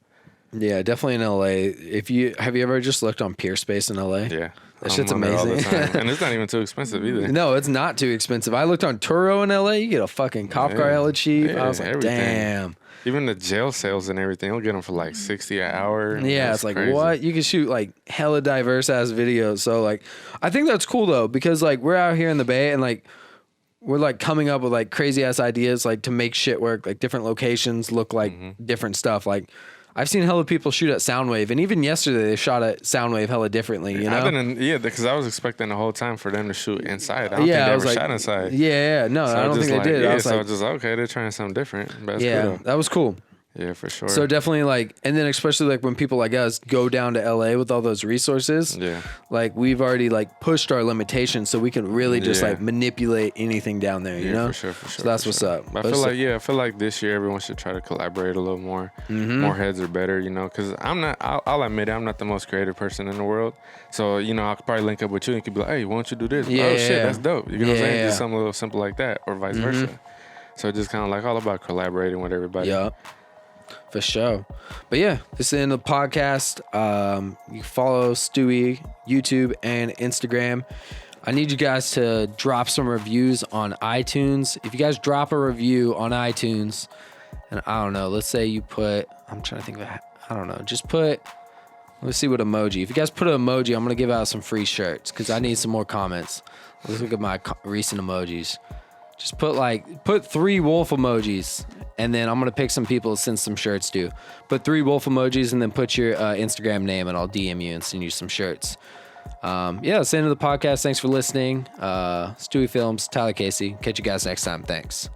[SPEAKER 1] Yeah, definitely in LA. Have you ever just looked on Peer Space in LA?
[SPEAKER 2] Yeah.
[SPEAKER 1] That shit's amazing.
[SPEAKER 2] And it's not even too expensive either.
[SPEAKER 1] No, it's not too expensive. I looked on Turo in LA. You get a fucking cop car hella cheap. I was like, everything. Damn.
[SPEAKER 2] Even the jail sales and everything, you'll get them for like $60 an hour.
[SPEAKER 1] Yeah, it's like, crazy. What? You can shoot like hella diverse ass videos. So like, I think that's cool though, because like we're out here in the Bay and like, we're like coming up with like crazy ass ideas like to make shit work, like different locations look like different stuff. Like I've seen hella people shoot at Soundwave, and even yesterday they shot at Soundwave hella differently, you know? Because
[SPEAKER 2] I was expecting the whole time for them to shoot inside. I don't think they ever shot inside.
[SPEAKER 1] No, so I don't think they did.
[SPEAKER 2] Yeah, I was just okay, they're trying something different. But cool.
[SPEAKER 1] That was cool.
[SPEAKER 2] Yeah, for sure.
[SPEAKER 1] So definitely like, and then especially like when people like us go down to LA with all those resources, like we've already like pushed our limitations so we can really just like manipulate anything down there, you know?
[SPEAKER 2] For sure.
[SPEAKER 1] So that's what's up.
[SPEAKER 2] But I feel like this year everyone should try to collaborate a little more. More heads are better, you know, because I'll admit it, I'm not the most creative person in the world. So, you know, I could probably link up with you and could be like, hey, why don't you do this? Oh shit, that's dope. You know what I'm saying? Just something a little simple like that or vice versa. So just kind of like all about collaborating with everybody.
[SPEAKER 1] Yeah. For sure. But yeah, this is the end of the podcast. You follow Stewy, YouTube, and Instagram. I need you guys to drop some reviews on iTunes. If you guys drop a review on iTunes, and I don't know, let's say you put, I'm trying to think of, I don't know, just put, let's see what emoji. If you guys put an emoji, I'm going to give out some free shirts because I need some more comments. Let's look at my recent emojis. Just put 3 wolf emojis, and then I'm going to pick some people to send some shirts to. Put 3 wolf emojis, and then put your Instagram name, and I'll DM you and send you some shirts. That's the end of the podcast. Thanks for listening. Stewy Films, Tyler Casey. Catch you guys next time. Thanks.